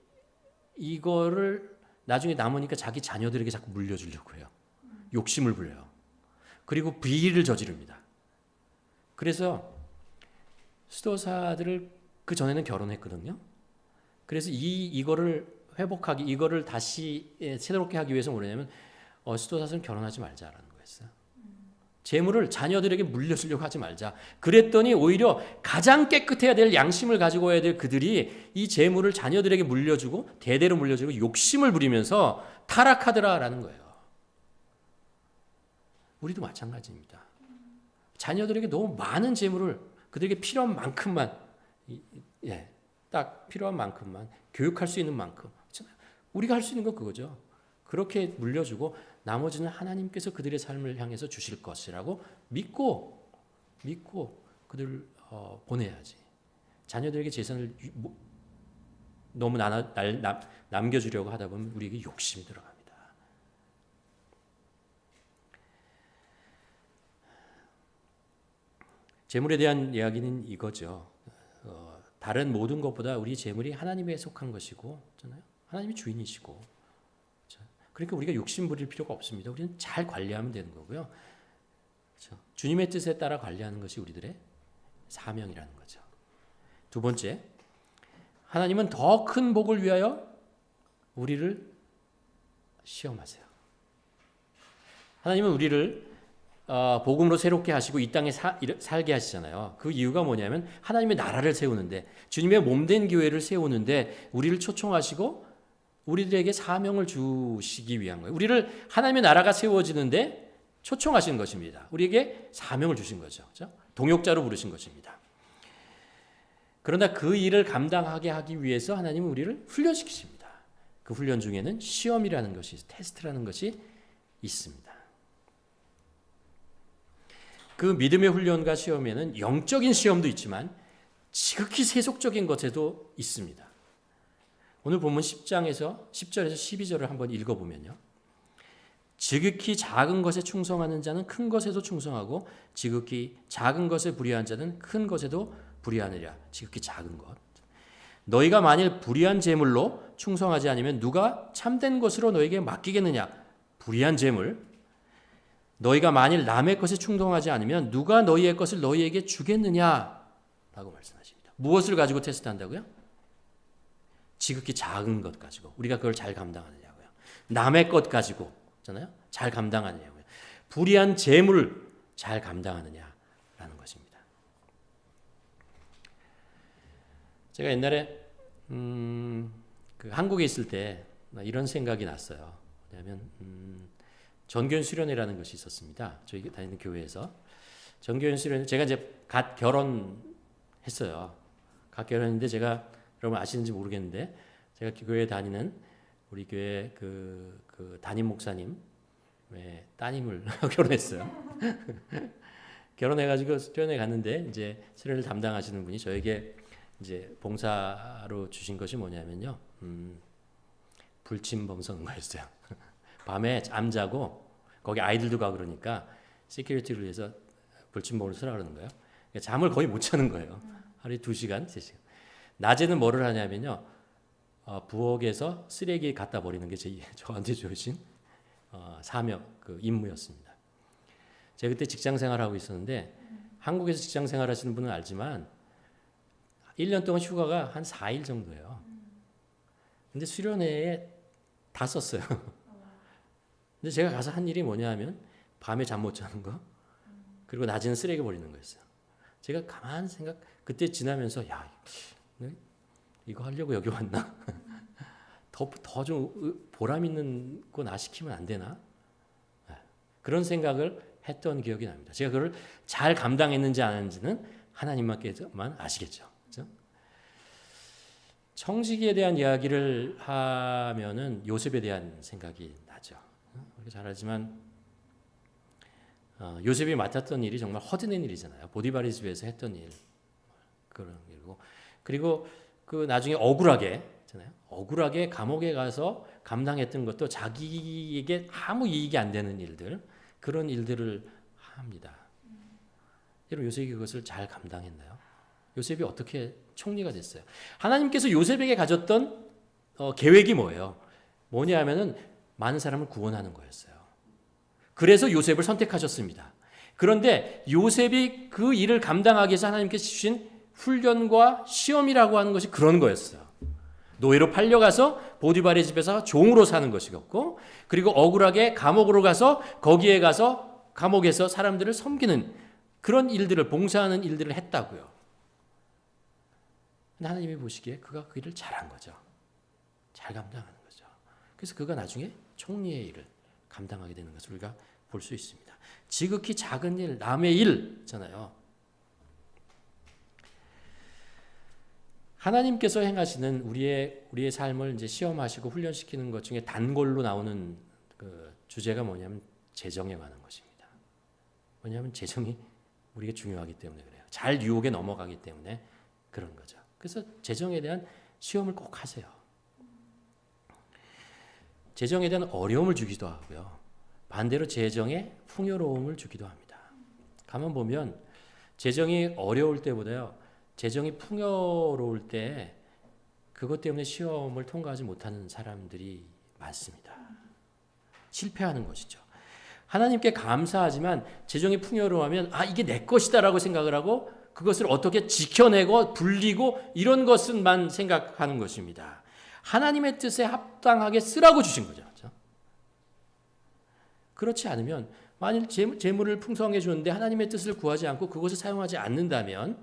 이거를 나중에 남으니까 자기 자녀들에게 자꾸 물려주려고 해요. 욕심을 부려요. 그리고 비리를 저지릅니다. 그래서 수도사들을 그 전에는 결혼했거든요. 그래서 이거를 이거를 다시 새롭게 하기 위해서 뭐냐면 수도사들은 결혼하지 말자라는 거였어요. 재물을 자녀들에게 물려주려고 하지 말자. 그랬더니 오히려 가장 깨끗해야 될 양심을 가지고 해야 될 그들이 이 재물을 자녀들에게 물려주고 대대로 물려주고 욕심을 부리면서 타락하더라라는 거예요. 우리도 마찬가지입니다. 자녀들에게 너무 많은 재물을 그들에게 필요한 만큼만 딱 필요한 만큼만 교육할 수 있는 만큼 우리가 할 수 있는 건 그거죠. 그렇게 물려주고 나머지는 하나님께서 그들의 삶을 향해서 주실 것이라고 믿고 그들을 보내야지. 자녀들에게 재산을 너무 남겨주려고 하다 보면 우리에게 욕심이 들어갑니다. 재물에 대한 이야기는 이거죠. 다른 모든 것보다 우리 재물이 하나님에 속한 것이고, 하나님이 주인이시고, 그러니까 우리가 욕심 부릴 필요가 없습니다. 우리는 잘 관리하면 되는 거고요. 그렇죠? 주님의 뜻에 따라 관리하는 것이 우리들의 사명이라는 거죠. 두 번째, 하나님은 더 큰 복을 위하여 우리를 시험하세요. 하나님은 우리를 복음으로 새롭게 하시고 이 땅에 살게 하시잖아요. 그 이유가 뭐냐면 하나님의 나라를 세우는데, 주님의 몸된 교회를 세우는데 우리를 초청하시고 우리들에게 사명을 주시기 위한 거예요. 우리를 하나님의 나라가 세워지는데 초청하시는 것입니다. 우리에게 사명을 주신 거죠. 그렇죠? 동역자로 부르신 것입니다. 그러나 그 일을 감당하게 하기 위해서 하나님은 우리를 훈련시키십니다. 그 훈련 중에는 시험이라는 것이, 테스트라는 것이 있습니다. 그 믿음의 훈련과 시험에는 영적인 시험도 있지만 지극히 세속적인 것에도 있습니다. 오늘 본문 10절에서 12절을 한번 읽어보면요. 지극히 작은 것에 충성하는 자는 큰 것에도 충성하고 지극히 작은 것에 불의한 자는 큰 것에도 불의하느냐. 지극히 작은 것. 너희가 만일 불의한 재물로 충성하지 않으면 누가 참된 것으로 너에게 맡기겠느냐. 불의한 재물. 너희가 만일 남의 것에 충성하지 않으면 누가 너희의 것을 너희에게 주겠느냐. 라고 말씀하십니다. 무엇을 가지고 테스트한다고요? 지극히 작은 것 가지고 우리가 그걸 잘 감당하느냐고요. 남의 것 가지고 잖아요. 잘 감당하느냐고요. 불의한 재물을 잘 감당하느냐라는 것입니다. 제가 옛날에 그 한국에 있을 때 이런 생각이 났어요. 왜냐하면 전교연 수련회라는 것이 있었습니다. 저희 다니는 교회에서 전교연 수련회, 제가 이제 갓 결혼했어요. 갓 결혼했는데 제가 여러분 아시는지 모르겠는데 제가 교회에 다니는 우리 교회 그 담임 목사님의 따님을 결혼했어요. 결혼해가지고 수련회 갔는데 이제 수련을 담당하시는 분이 저에게 이제 봉사로 주신 것이 뭐냐면요, 불침범 선거였어요. 밤에 잠자고 거기 아이들도 가고 그러니까 시큐리티를 위해서 불침범을 쓰라 그러는 거예요. 그러니까 잠을 거의 못 자는 거예요. 하루에 2시간, 3시간. 낮에는 뭐를 하냐면요, 부엌에서 쓰레기 갖다 버리는 게 저한테 주신 사명, 그 임무였습니다. 제가 그때 직장 생활하고 있었는데 한국에서 직장 생활하시는 분은 알지만 1년 동안 휴가가 한 4일 정도예요. 근데 수련회에 다 썼어요. 근데 제가 가서 한 일이 뭐냐 하면 밤에 잠 못 자는 거, 그리고 낮에는 쓰레기 버리는 거였어요. 제가 가만 그때 지나면서 야, 이거 하려고 여기 왔나? 더 좀 보람 있는 거 나 시키면 안 되나? 그런 생각을 했던 기억이 납니다. 제가 그걸 잘 감당했는지 안 했는지는 하나님만께만 아시겠죠. 그렇죠? 청지기에 대한 이야기를 하면은 요셉에 대한 생각이 나죠. 우리가 잘 알지만 요셉이 맡았던 일이 정말 허드렛 일이잖아요. 보디바리 집에서 했던 일, 그런 일이고, 그리고 그 나중에 억울하게 감옥에 가서 감당했던 것도 자기에게 아무 이익이 안 되는 일들, 그런 일들을 합니다. 여러분, 요셉이 그것을 잘 감당했나요? 요셉이 어떻게 총리가 됐어요? 하나님께서 요셉에게 가졌던 계획이 뭐냐 하면은 많은 사람을 구원하는 거였어요. 그래서 요셉을 선택하셨습니다. 그런데 요셉이 그 일을 감당하기 위해서 하나님께서 주신 훈련과 시험이라고 하는 것이 그런 거였어요. 노예로 팔려가서 보디발의 집에서 종으로 사는 것이었고, 그리고 억울하게 감옥으로 가서 거기에 가서 감옥에서 사람들을 섬기는 그런 일들을, 봉사하는 일들을 했다고요. 근데 하나님이 보시기에 그가 그 일을 잘한 거죠. 잘 감당하는 거죠. 그래서 그가 나중에 총리의 일을 감당하게 되는 것을 우리가 볼 수 있습니다. 지극히 작은 일, 남의 일잖아요. 하나님께서 행하시는 우리의 삶을 이제 시험하시고 훈련시키는 것 중에 단골로 나오는 그 주제가 뭐냐면 재정에 관한 것입니다. 왜냐하면 재정이 우리가 중요하기 때문에 그래요. 잘 유혹에 넘어가기 때문에 그런 거죠. 그래서 재정에 대한 시험을 꼭 하세요. 재정에 대한 어려움을 주기도 하고요. 반대로 재정에 풍요로움을 주기도 합니다. 가만 보면 재정이 어려울 때보다요, 재정이 풍요로울 때 그것 때문에 시험을 통과하지 못하는 사람들이 많습니다. 실패하는 것이죠. 하나님께 감사하지만 재정이 풍요로우면 이게 내 것이다라고 생각을 하고 그것을 어떻게 지켜내고 불리고 이런 것만 생각하는 것입니다. 하나님의 뜻에 합당하게 쓰라고 주신 거죠. 그렇죠? 그렇지 않으면 만일 재물을 풍성하게 주는데 하나님의 뜻을 구하지 않고 그것을 사용하지 않는다면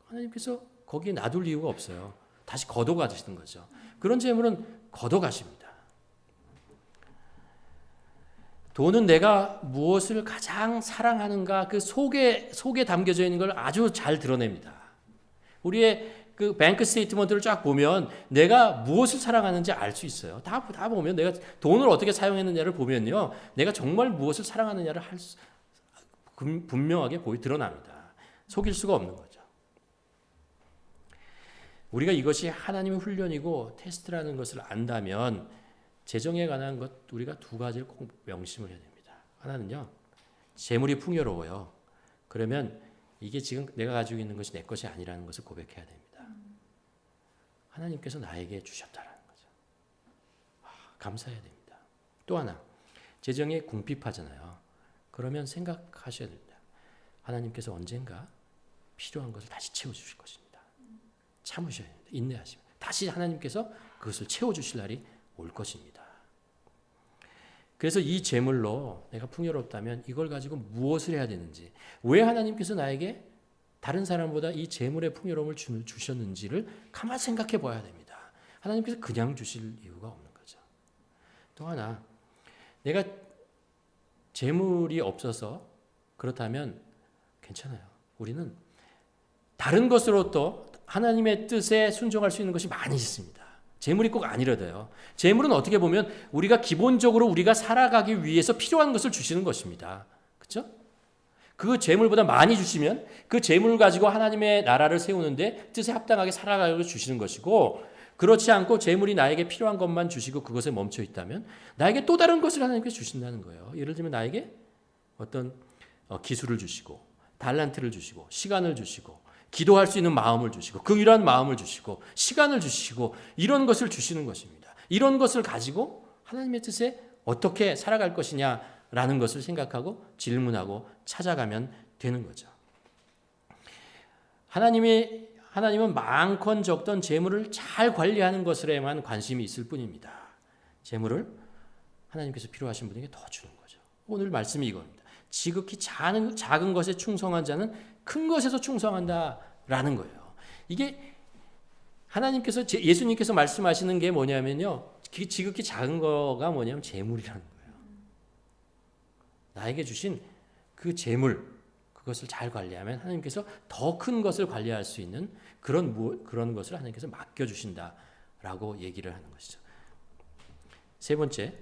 하나님께서 거기에 놔둘 이유가 없어요. 다시 걷어가시는 거죠. 그런 재물은 걷어가십니다. 돈은 내가 무엇을 가장 사랑하는가 그 속에 담겨져 있는 걸 아주 잘 드러냅니다. 우리의 그 뱅크 스테이트먼트를 쫙 보면 내가 무엇을 사랑하는지 알 수 있어요. 다 보면 내가 돈을 어떻게 사용했느냐를 보면요. 내가 정말 무엇을 사랑하느냐를 분명하게 드러납니다. 속일 수가 없는 거죠. 우리가 이것이 하나님의 훈련이고 테스트라는 것을 안다면 재정에 관한 것 우리가 두 가지를 꼭 명심을 해야 됩니다. 하나는요. 재물이 풍요로워요. 그러면 이게 지금 내가 가지고 있는 것이 내 것이 아니라는 것을 고백해야 됩니다. 하나님께서 나에게 주셨다라는 거죠. 감사해야 됩니다. 또 하나, 재정에 궁핍하잖아요. 그러면 생각하셔야 됩니다. 하나님께서 언젠가 필요한 것을 다시 채워주실 것입니다. 참으셔야 됩니다. 인내하시면 다시 하나님께서 그것을 채워주실 날이 올 것입니다. 그래서 이 재물로 내가 풍요롭다면 이걸 가지고 무엇을 해야 되는지, 왜 하나님께서 나에게 다른 사람보다 이 재물의 풍요로움을 주셨는지를 가만히 생각해 봐야 됩니다. 하나님께서 그냥 주실 이유가 없는 거죠. 또 하나, 내가 재물이 없어서 그렇다면 괜찮아요. 우리는 다른 것으로 또 하나님의 뜻에 순종할 수 있는 것이 많이 있습니다. 재물이 꼭 아니라도요. 재물은 어떻게 보면 우리가 기본적으로 우리가 살아가기 위해서 필요한 것을 주시는 것입니다. 그렇죠? 그 재물보다 많이 주시면 그 재물을 가지고 하나님의 나라를 세우는데 뜻에 합당하게 살아가게 주시는 것이고, 그렇지 않고 재물이 나에게 필요한 것만 주시고 그것에 멈춰 있다면 나에게 또 다른 것을 하나님께서 주신다는 거예요. 예를 들면 나에게 어떤 기술을 주시고 달란트를 주시고 시간을 주시고 기도할 수 있는 마음을 주시고 긍휼한 마음을 주시고 시간을 주시고 이런 것을 주시는 것입니다. 이런 것을 가지고 하나님의 뜻에 어떻게 살아갈 것이냐라는 것을 생각하고 질문하고 찾아가면 되는 거죠. 하나님은 많건 적던 재물을 잘 관리하는 것에만 관심이 있을 뿐입니다. 재물을 하나님께서 필요하신 분에게 더 주는 거죠. 오늘 말씀이 이겁니다. 지극히 작은 것에 충성한 자는 큰 것에서 충성한다라는 거예요. 이게 하나님께서 예수님께서 말씀하시는 게 뭐냐면요. 지극히 작은 거가 뭐냐면 재물이라는 거예요. 나에게 주신 그 재물, 그것을 잘 관리하면 하나님께서 더 큰 것을 관리할 수 있는 그런 것을 하나님께서 맡겨주신다라고 얘기를 하는 것이죠. 세 번째,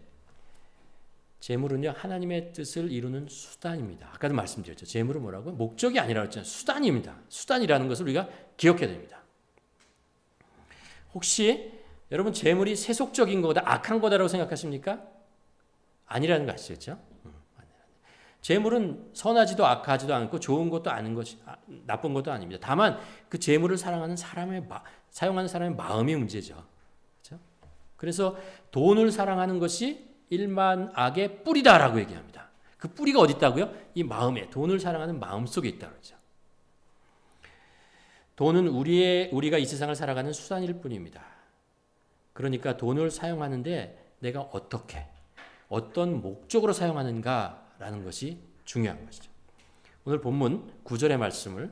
재물은요 하나님의 뜻을 이루는 수단입니다. 아까도 말씀드렸죠. 재물은 뭐라고? 목적이 아니라고 했잖아요. 수단입니다. 수단이라는 것을 우리가 기억해야 됩니다. 혹시 여러분 재물이 세속적인 거다, 악한 거다라고 생각하십니까? 아니라는 거 아시겠죠? 재물은 선하지도 악하지도 않고 좋은 것도 아닌 것이 나쁜 것도 아닙니다. 다만 그 재물을 사용하는 사람의 마음이 문제죠. 그렇죠? 그래서 돈을 사랑하는 것이 일만 악의 뿌리다라고 얘기합니다. 그 뿌리가 어디 있다고요? 이 마음에, 돈을 사랑하는 마음 속에 있다고 그러죠. 돈은 우리가 이 세상을 살아가는 수단일 뿐입니다. 그러니까 돈을 사용하는데 내가 어떤 목적으로 사용하는가라는 것이 중요한 것이죠. 오늘 본문 9절의 말씀을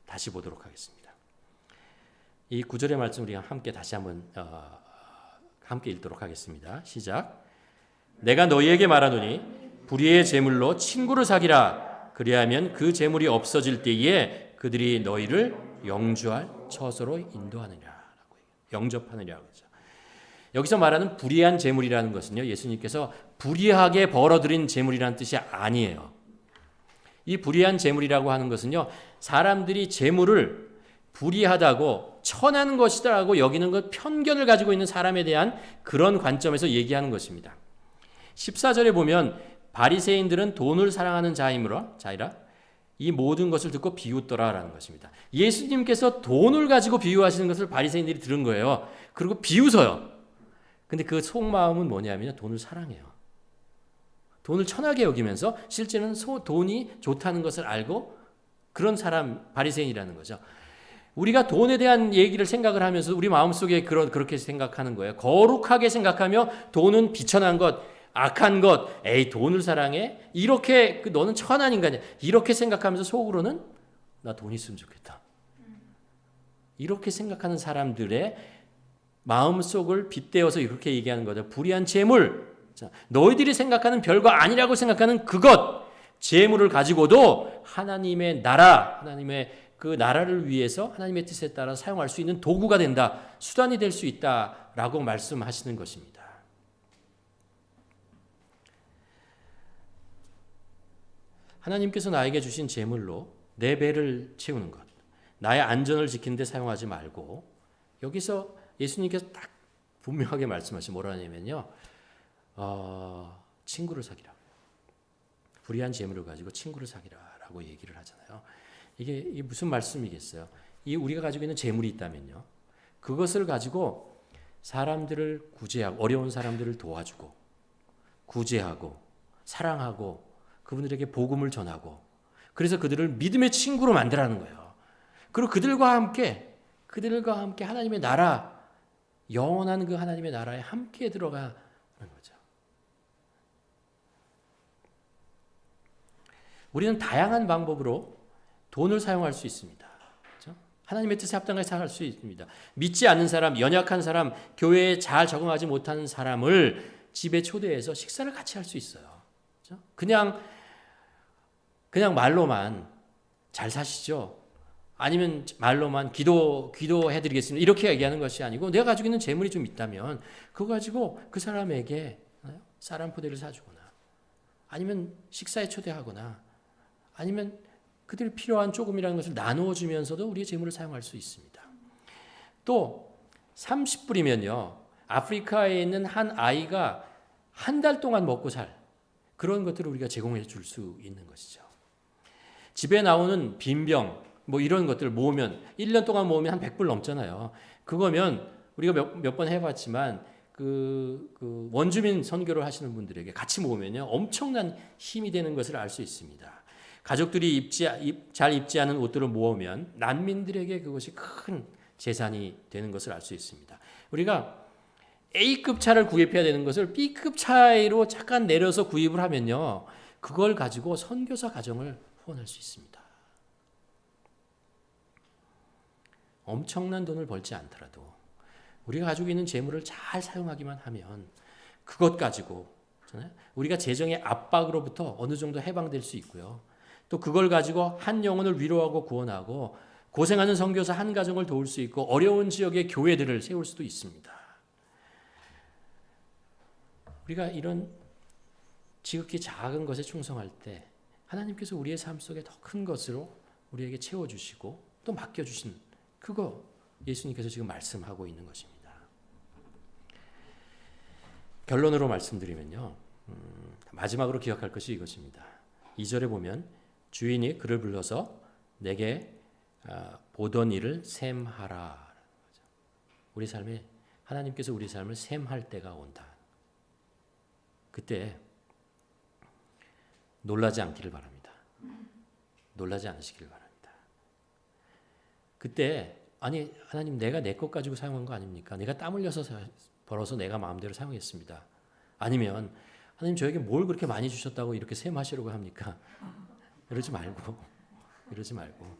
다시 보도록 하겠습니다. 이 9절의 말씀 우리가 함께 다시 한번 함께 읽도록 하겠습니다. 시작. 내가 너희에게 말하노니 불의의 재물로 친구를 사귀라. 그리하면 그 재물이 없어질 때에 그들이 너희를 영주할 처소로 인도하느냐라고 영접하느냐고 하죠. 여기서 말하는 불의한 재물이라는 것은요, 예수님께서 불의하게 벌어들인 재물이라는 뜻이 아니에요. 이 불의한 재물이라고 하는 것은요, 사람들이 재물을 불의하다고 천한 것이라고 여기는 것, 편견을 가지고 있는 사람에 대한 그런 관점에서 얘기하는 것입니다. 14절에 보면 바리새인들은 돈을 사랑하는 자이라 이 모든 것을 듣고 비웃더라라는 것입니다. 예수님께서 돈을 가지고 비유하시는 것을 바리새인들이 들은 거예요. 그리고 비웃어요. 근데 그 속마음은 뭐냐면요, 돈을 사랑해요. 돈을 천하게 여기면서 실제는 돈이 좋다는 것을 알고 그런 사람, 바리새인이라는 거죠. 우리가 돈에 대한 얘기를 생각을 하면서 우리 마음속에 그렇게 생각하는 거예요. 거룩하게 생각하며 돈은 비천한 것, 악한 것, 에이 돈을 사랑해? 이렇게 너는 천한 인간이야. 이렇게 생각하면서 속으로는 나 돈 있으면 좋겠다. 이렇게 생각하는 사람들의 마음속을 빗대어서 이렇게 얘기하는 거죠. 불의한 재물. 자, 너희들이 생각하는 별거 아니라고 생각하는 그것, 재물을 가지고도 하나님의 나라, 하나님의 그 나라를 위해서 하나님의 뜻에 따라 사용할 수 있는 도구가 된다. 수단이 될 수 있다라고 말씀하시는 것입니다. 하나님께서 나에게 주신 재물로 내 배를 채우는 것, 나의 안전을 지키는 데 사용하지 말고 여기서 예수님께서 딱 분명하게 말씀하신 뭐라 하냐면요. 친구를 사귀라. 불의한 재물을 가지고 친구를 사귀라라고 얘기를 하잖아요. 이게 무슨 말씀이겠어요? 이 우리가 가지고 있는 재물이 있다면요. 그것을 가지고 사람들을 구제하고 어려운 사람들을 도와주고 구제하고 사랑하고 그분들에게 복음을 전하고 그래서 그들을 믿음의 친구로 만들라는 거예요. 그리고 그들과 함께 하나님의 나라 영원한 그 하나님의 나라에 함께 들어가는 거죠. 우리는 다양한 방법으로 돈을 사용할 수 있습니다. 그렇죠? 하나님의 뜻에 합당하게 사용할 수 있습니다. 믿지 않는 사람, 연약한 사람, 교회에 잘 적응하지 못하는 사람을 집에 초대해서 식사를 같이 할 수 있어요. 그렇죠? 그냥 말로만 잘 사시죠. 아니면 말로만 기도해드리겠습니다. 이렇게 얘기하는 것이 아니고 내가 가지고 있는 재물이 좀 있다면 그거 가지고 그 사람에게 쌀 한 포대를 사주거나 아니면 식사에 초대하거나 아니면 그들 필요한 조금이라는 것을 나누어 주면서도 우리의 재물을 사용할 수 있습니다. 또 30불이면요. 아프리카에 있는 한 아이가 한 달 동안 먹고 살 그런 것들을 우리가 제공해 줄 수 있는 것이죠. 집에 나오는 빈병 뭐 이런 것들을 모으면 1년 동안 모으면 한 100불 넘잖아요. 그거면 우리가 몇 번 해봤지만 그 원주민 선교를 하시는 분들에게 같이 모으면요 엄청난 힘이 되는 것을 알 수 있습니다. 가족들이 잘 입지 않은 옷들을 모으면 난민들에게 그것이 큰 재산이 되는 것을 알 수 있습니다. 우리가 A급 차를 구입해야 되는 것을 B급 차로 잠깐 내려서 구입을 하면요 그걸 가지고 선교사 가정을 후원할 수 있습니다. 엄청난 돈을 벌지 않더라도 우리가 가지고 있는 재물을 잘 사용하기만 하면 그것 가지고 우리가 재정의 압박으로부터 어느 정도 해방될 수 있고요. 또 그걸 가지고 한 영혼을 위로하고 구원하고 고생하는 선교사 한 가정을 도울 수 있고 어려운 지역의 교회들을 세울 수도 있습니다. 우리가 이런 지극히 작은 것에 충성할 때 하나님께서 우리의 삶 속에 더 큰 것으로 우리에게 채워주시고 또 맡겨주신 그거 예수님께서 지금 말씀하고 있는 것입니다. 결론으로 말씀드리면요. 마지막으로 기억할 것이 이것입니다. 2절에 보면 주인이 그를 불러서 내게 보던 일을 셈하라. 우리 삶에 하나님께서 우리 삶을 셈할 때가 온다. 그때 놀라지 않기를 바랍니다. 놀라지 않으시기를 바랍니다. 그때 아니 하나님 내가 내 것 가지고 사용한 거 아닙니까? 내가 땀 흘려서 벌어서 내가 마음대로 사용했습니다. 아니면 하나님 저에게 뭘 그렇게 많이 주셨다고 이렇게 셈하시려고 합니까? 이러지 말고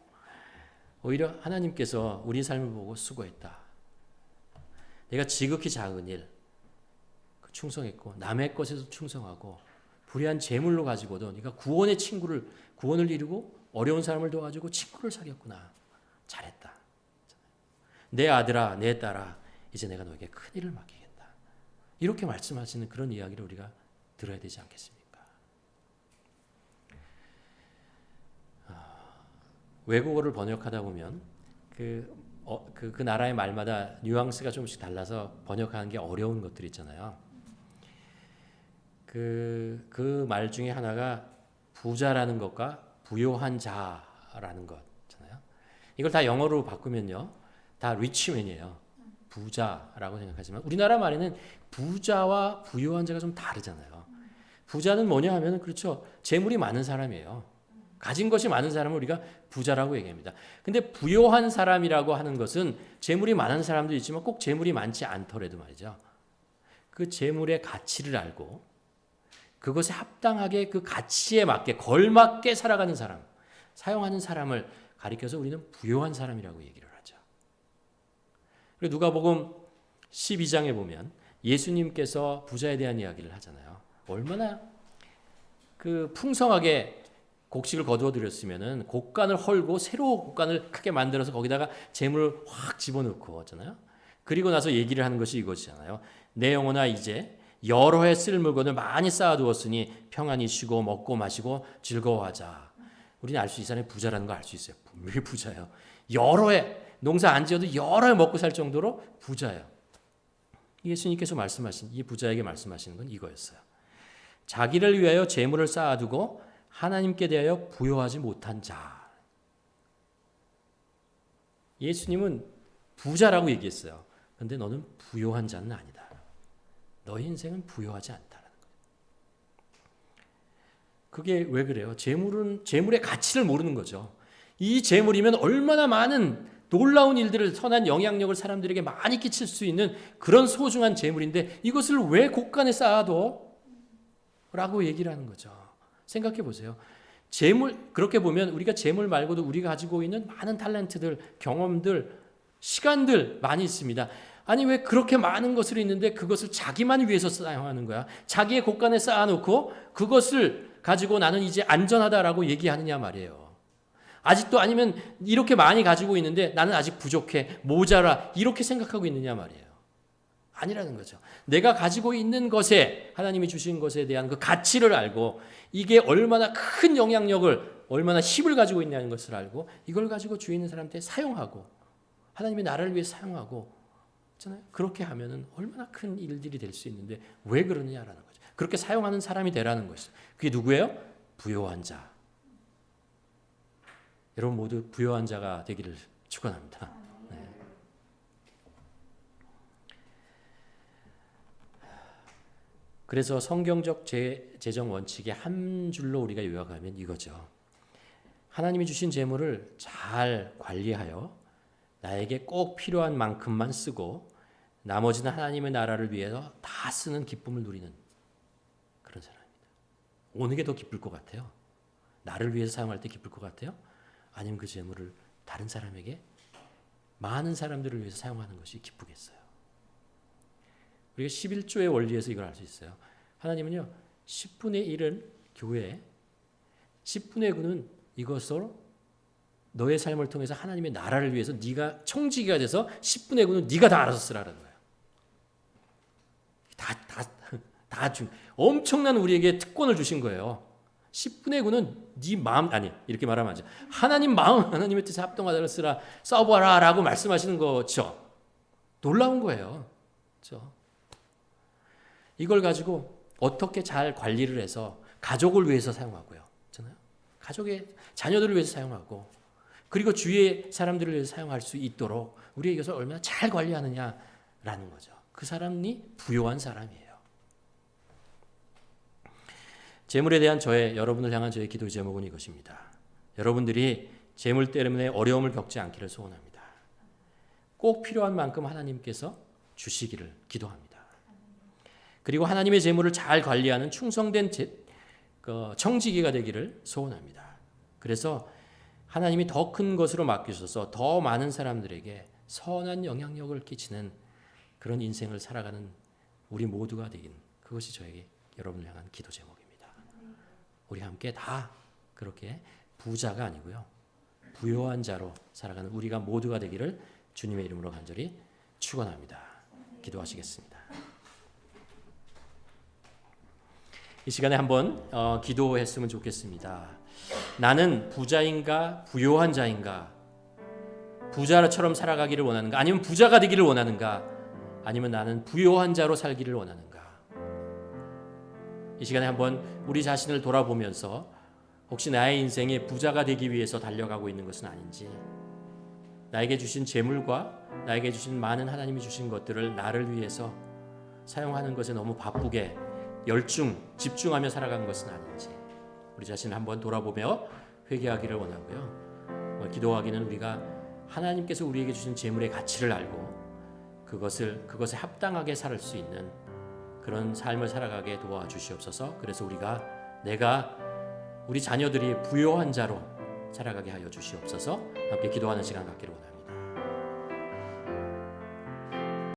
오히려 하나님께서 우리 삶을 보고 수고했다. 내가 지극히 작은 일 충성했고 남의 것에서 충성하고 불의한 재물로 가지고도 네가 구원을 이루고 어려운 사람을 도와주고 친구를 사귀었구나. 잘했다. 내 아들아 내 딸아 이제 내가 너에게 큰 일을 맡기겠다. 이렇게 말씀하시는 그런 이야기를 우리가 들어야 되지 않겠습니까? 외국어를 번역하다 보면 그 나라의 말마다 뉘앙스가 조금씩 달라서 번역하는 게 어려운 것들이 있잖아요. 그 말 중에 하나가 부자라는 것과 부요한 자라는 것잖아요. 이걸 다 영어로 바꾸면요, 다 리치맨이에요. 부자라고 생각하지만 우리나라 말에는 부자와 부요한 자가 좀 다르잖아요. 부자는 뭐냐 하면은 그렇죠. 재물이 많은 사람이에요. 가진 것이 많은 사람을 우리가 부자라고 얘기합니다. 근데 부요한 사람이라고 하는 것은 재물이 많은 사람도 있지만 꼭 재물이 많지 않더라도 말이죠. 그 재물의 가치를 알고 그것에 합당하게 그 가치에 맞게 걸맞게 살아가는 사람, 사용하는 사람을 가리켜서 우리는 부요한 사람이라고 얘기를 하죠. 그리고 누가복음 12장에 보면 예수님께서 부자에 대한 이야기를 하잖아요. 얼마나 그 풍성하게 곡식을 거두어 드렸으면은 곡간을 헐고 새로 곡간을 크게 만들어서 거기다가 재물을 확 집어넣고 하잖아요. 그리고 나서 얘기를 하는 것이 이것이잖아요. 내 영혼아 이제 여러 해 쓸 물건을 많이 쌓아두었으니 평안히 쉬고 먹고 마시고 즐거워하자. 우리는 알 수, 이 사람이 부자라는 거 알 수 있어요. 분명히 부자예요. 여러 해 농사 안 지어도 여러 해 먹고 살 정도로 부자예요. 예수님께서 말씀하신, 이 부자에게 말씀하시는 건 이거였어요. 자기를 위하여 재물을 쌓아두고 하나님께 대하여 부요하지 못한 자. 예수님은 부자라고 얘기했어요. 그런데 너는 부요한 자는 아니다. 너의 인생은 부요하지 않다라는 거예요. 그게 왜 그래요? 재물의 가치를 모르는 거죠. 이 재물이면 얼마나 많은 놀라운 일들을, 선한 영향력을 사람들에게 많이 끼칠 수 있는 그런 소중한 재물인데 이것을 왜 곳간에 쌓아둬? 라고 얘기를 하는 거죠. 생각해 보세요. 재물, 그렇게 보면 우리가 재물 말고도 우리가 가지고 있는 많은 탤런트들, 경험들, 시간들 많이 있습니다. 아니 왜 그렇게 많은 것을 있는데 그것을 자기만 위해서 사용하는 거야? 자기의 곳간에 쌓아놓고 그것을 가지고 나는 이제 안전하다라고 얘기하느냐 말이에요. 아직도 아니면 이렇게 많이 가지고 있는데 나는 아직 부족해, 모자라 이렇게 생각하고 있느냐 말이에요. 아니라는 거죠. 내가 가지고 있는 것에, 하나님이 주신 것에 대한 그 가치를 알고 이게 얼마나 큰 영향력을, 얼마나 힘을 가지고 있냐는 것을 알고 이걸 가지고 주위 있는 사람한테 사용하고 하나님의 나라를 위해 사용하고 있잖아요. 그렇게 하면은 얼마나 큰 일들이 될 수 있는데 왜 그러느냐라는 거죠. 그렇게 사용하는 사람이 되라는 것이죠. 그게 누구예요? 부요한 자. 여러분 모두 부요한 자가 되기를 축원합니다. 네. 그래서 성경적 재정 원칙의 한 줄로 우리가 요약하면 이거죠. 하나님이 주신 재물을 잘 관리하여 나에게 꼭 필요한 만큼만 쓰고 나머지는 하나님의 나라를 위해서 다 쓰는 기쁨을 누리는 그런 사람입니다. 어느 게 더 기쁠 것 같아요? 나를 위해서 사용할 때 기쁠 것 같아요? 아니면 그 재물을 다른 사람에게, 많은 사람들을 위해서 사용하는 것이 기쁘겠어요? 우리가 11조의 원리에서 이걸 알 수 있어요. 하나님은요, 10분의 1은 교회, 10분의 9는 이것으로 너의 삶을 통해서 하나님의 나라를 위해서 네가 청지기가 돼서 10분의 9는 네가 다 알아서 쓰라는 거예요. 다 엄청난 우리에게 특권을 주신 거예요. 10분의 9는 네 마음, 아니 이렇게 말하면 안 돼. 하나님 마음, 하나님의 뜻에 합동하다를 쓰라, 써봐라 라고 말씀하시는 거죠. 놀라운 거예요. 그렇죠? 이걸 가지고 어떻게 잘 관리를 해서 가족을 위해서 사용하고요. 그렇잖아요? 가족의 자녀들을 위해서 사용하고 그리고 주위의 사람들을 위해서 사용할 수 있도록 우리가 이것을 얼마나 잘 관리하느냐라는 거죠. 그 사람이 부요한 사람이에요. 재물에 대한 여러분을 향한 저의 기도 제목은 이것입니다. 여러분들이 재물 때문에 어려움을 겪지 않기를 소원합니다. 꼭 필요한 만큼 하나님께서 주시기를 기도합니다. 그리고 하나님의 재물을 잘 관리하는 충성된 청지기가 되기를 소원합니다. 그래서 하나님이 더 큰 것으로 맡기셔서 더 많은 사람들에게 선한 영향력을 끼치는 그런 인생을 살아가는 우리 모두가 되긴, 그것이 저에게 여러분을 향한 기도 제목입니다. 우리 함께 다 그렇게 부자가 아니고요, 부요한 자로 살아가는 우리가 모두가 되기를 주님의 이름으로 간절히 축원합니다. 기도하시겠습니다. 이 시간에 한번 기도했으면 좋겠습니다. 나는 부자인가 부요한 자인가? 부자처럼 살아가기를 원하는가? 아니면 부자가 되기를 원하는가? 아니면 나는 부요한 자로 살기를 원하는가? 이 시간에 한번 우리 자신을 돌아보면서 혹시 나의 인생에 부자가 되기 위해서 달려가고 있는 것은 아닌지, 나에게 주신 재물과 나에게 주신 많은 하나님이 주신 것들을 나를 위해서 사용하는 것에 너무 바쁘게 집중하며 살아간 것은 아닌지 우리 자신을 한번 돌아보며 회개하기를 원하고요. 기도하기는 우리가 하나님께서 우리에게 주신 재물의 가치를 알고 그것에 합당하게 살 수 있는 그런 삶을 살아가게 도와주시옵소서. 그래서 내가 우리 자녀들이 부요한 자로 살아가게 하여 주시옵소서. 함께 기도하는 시간 갖기를 원합니다.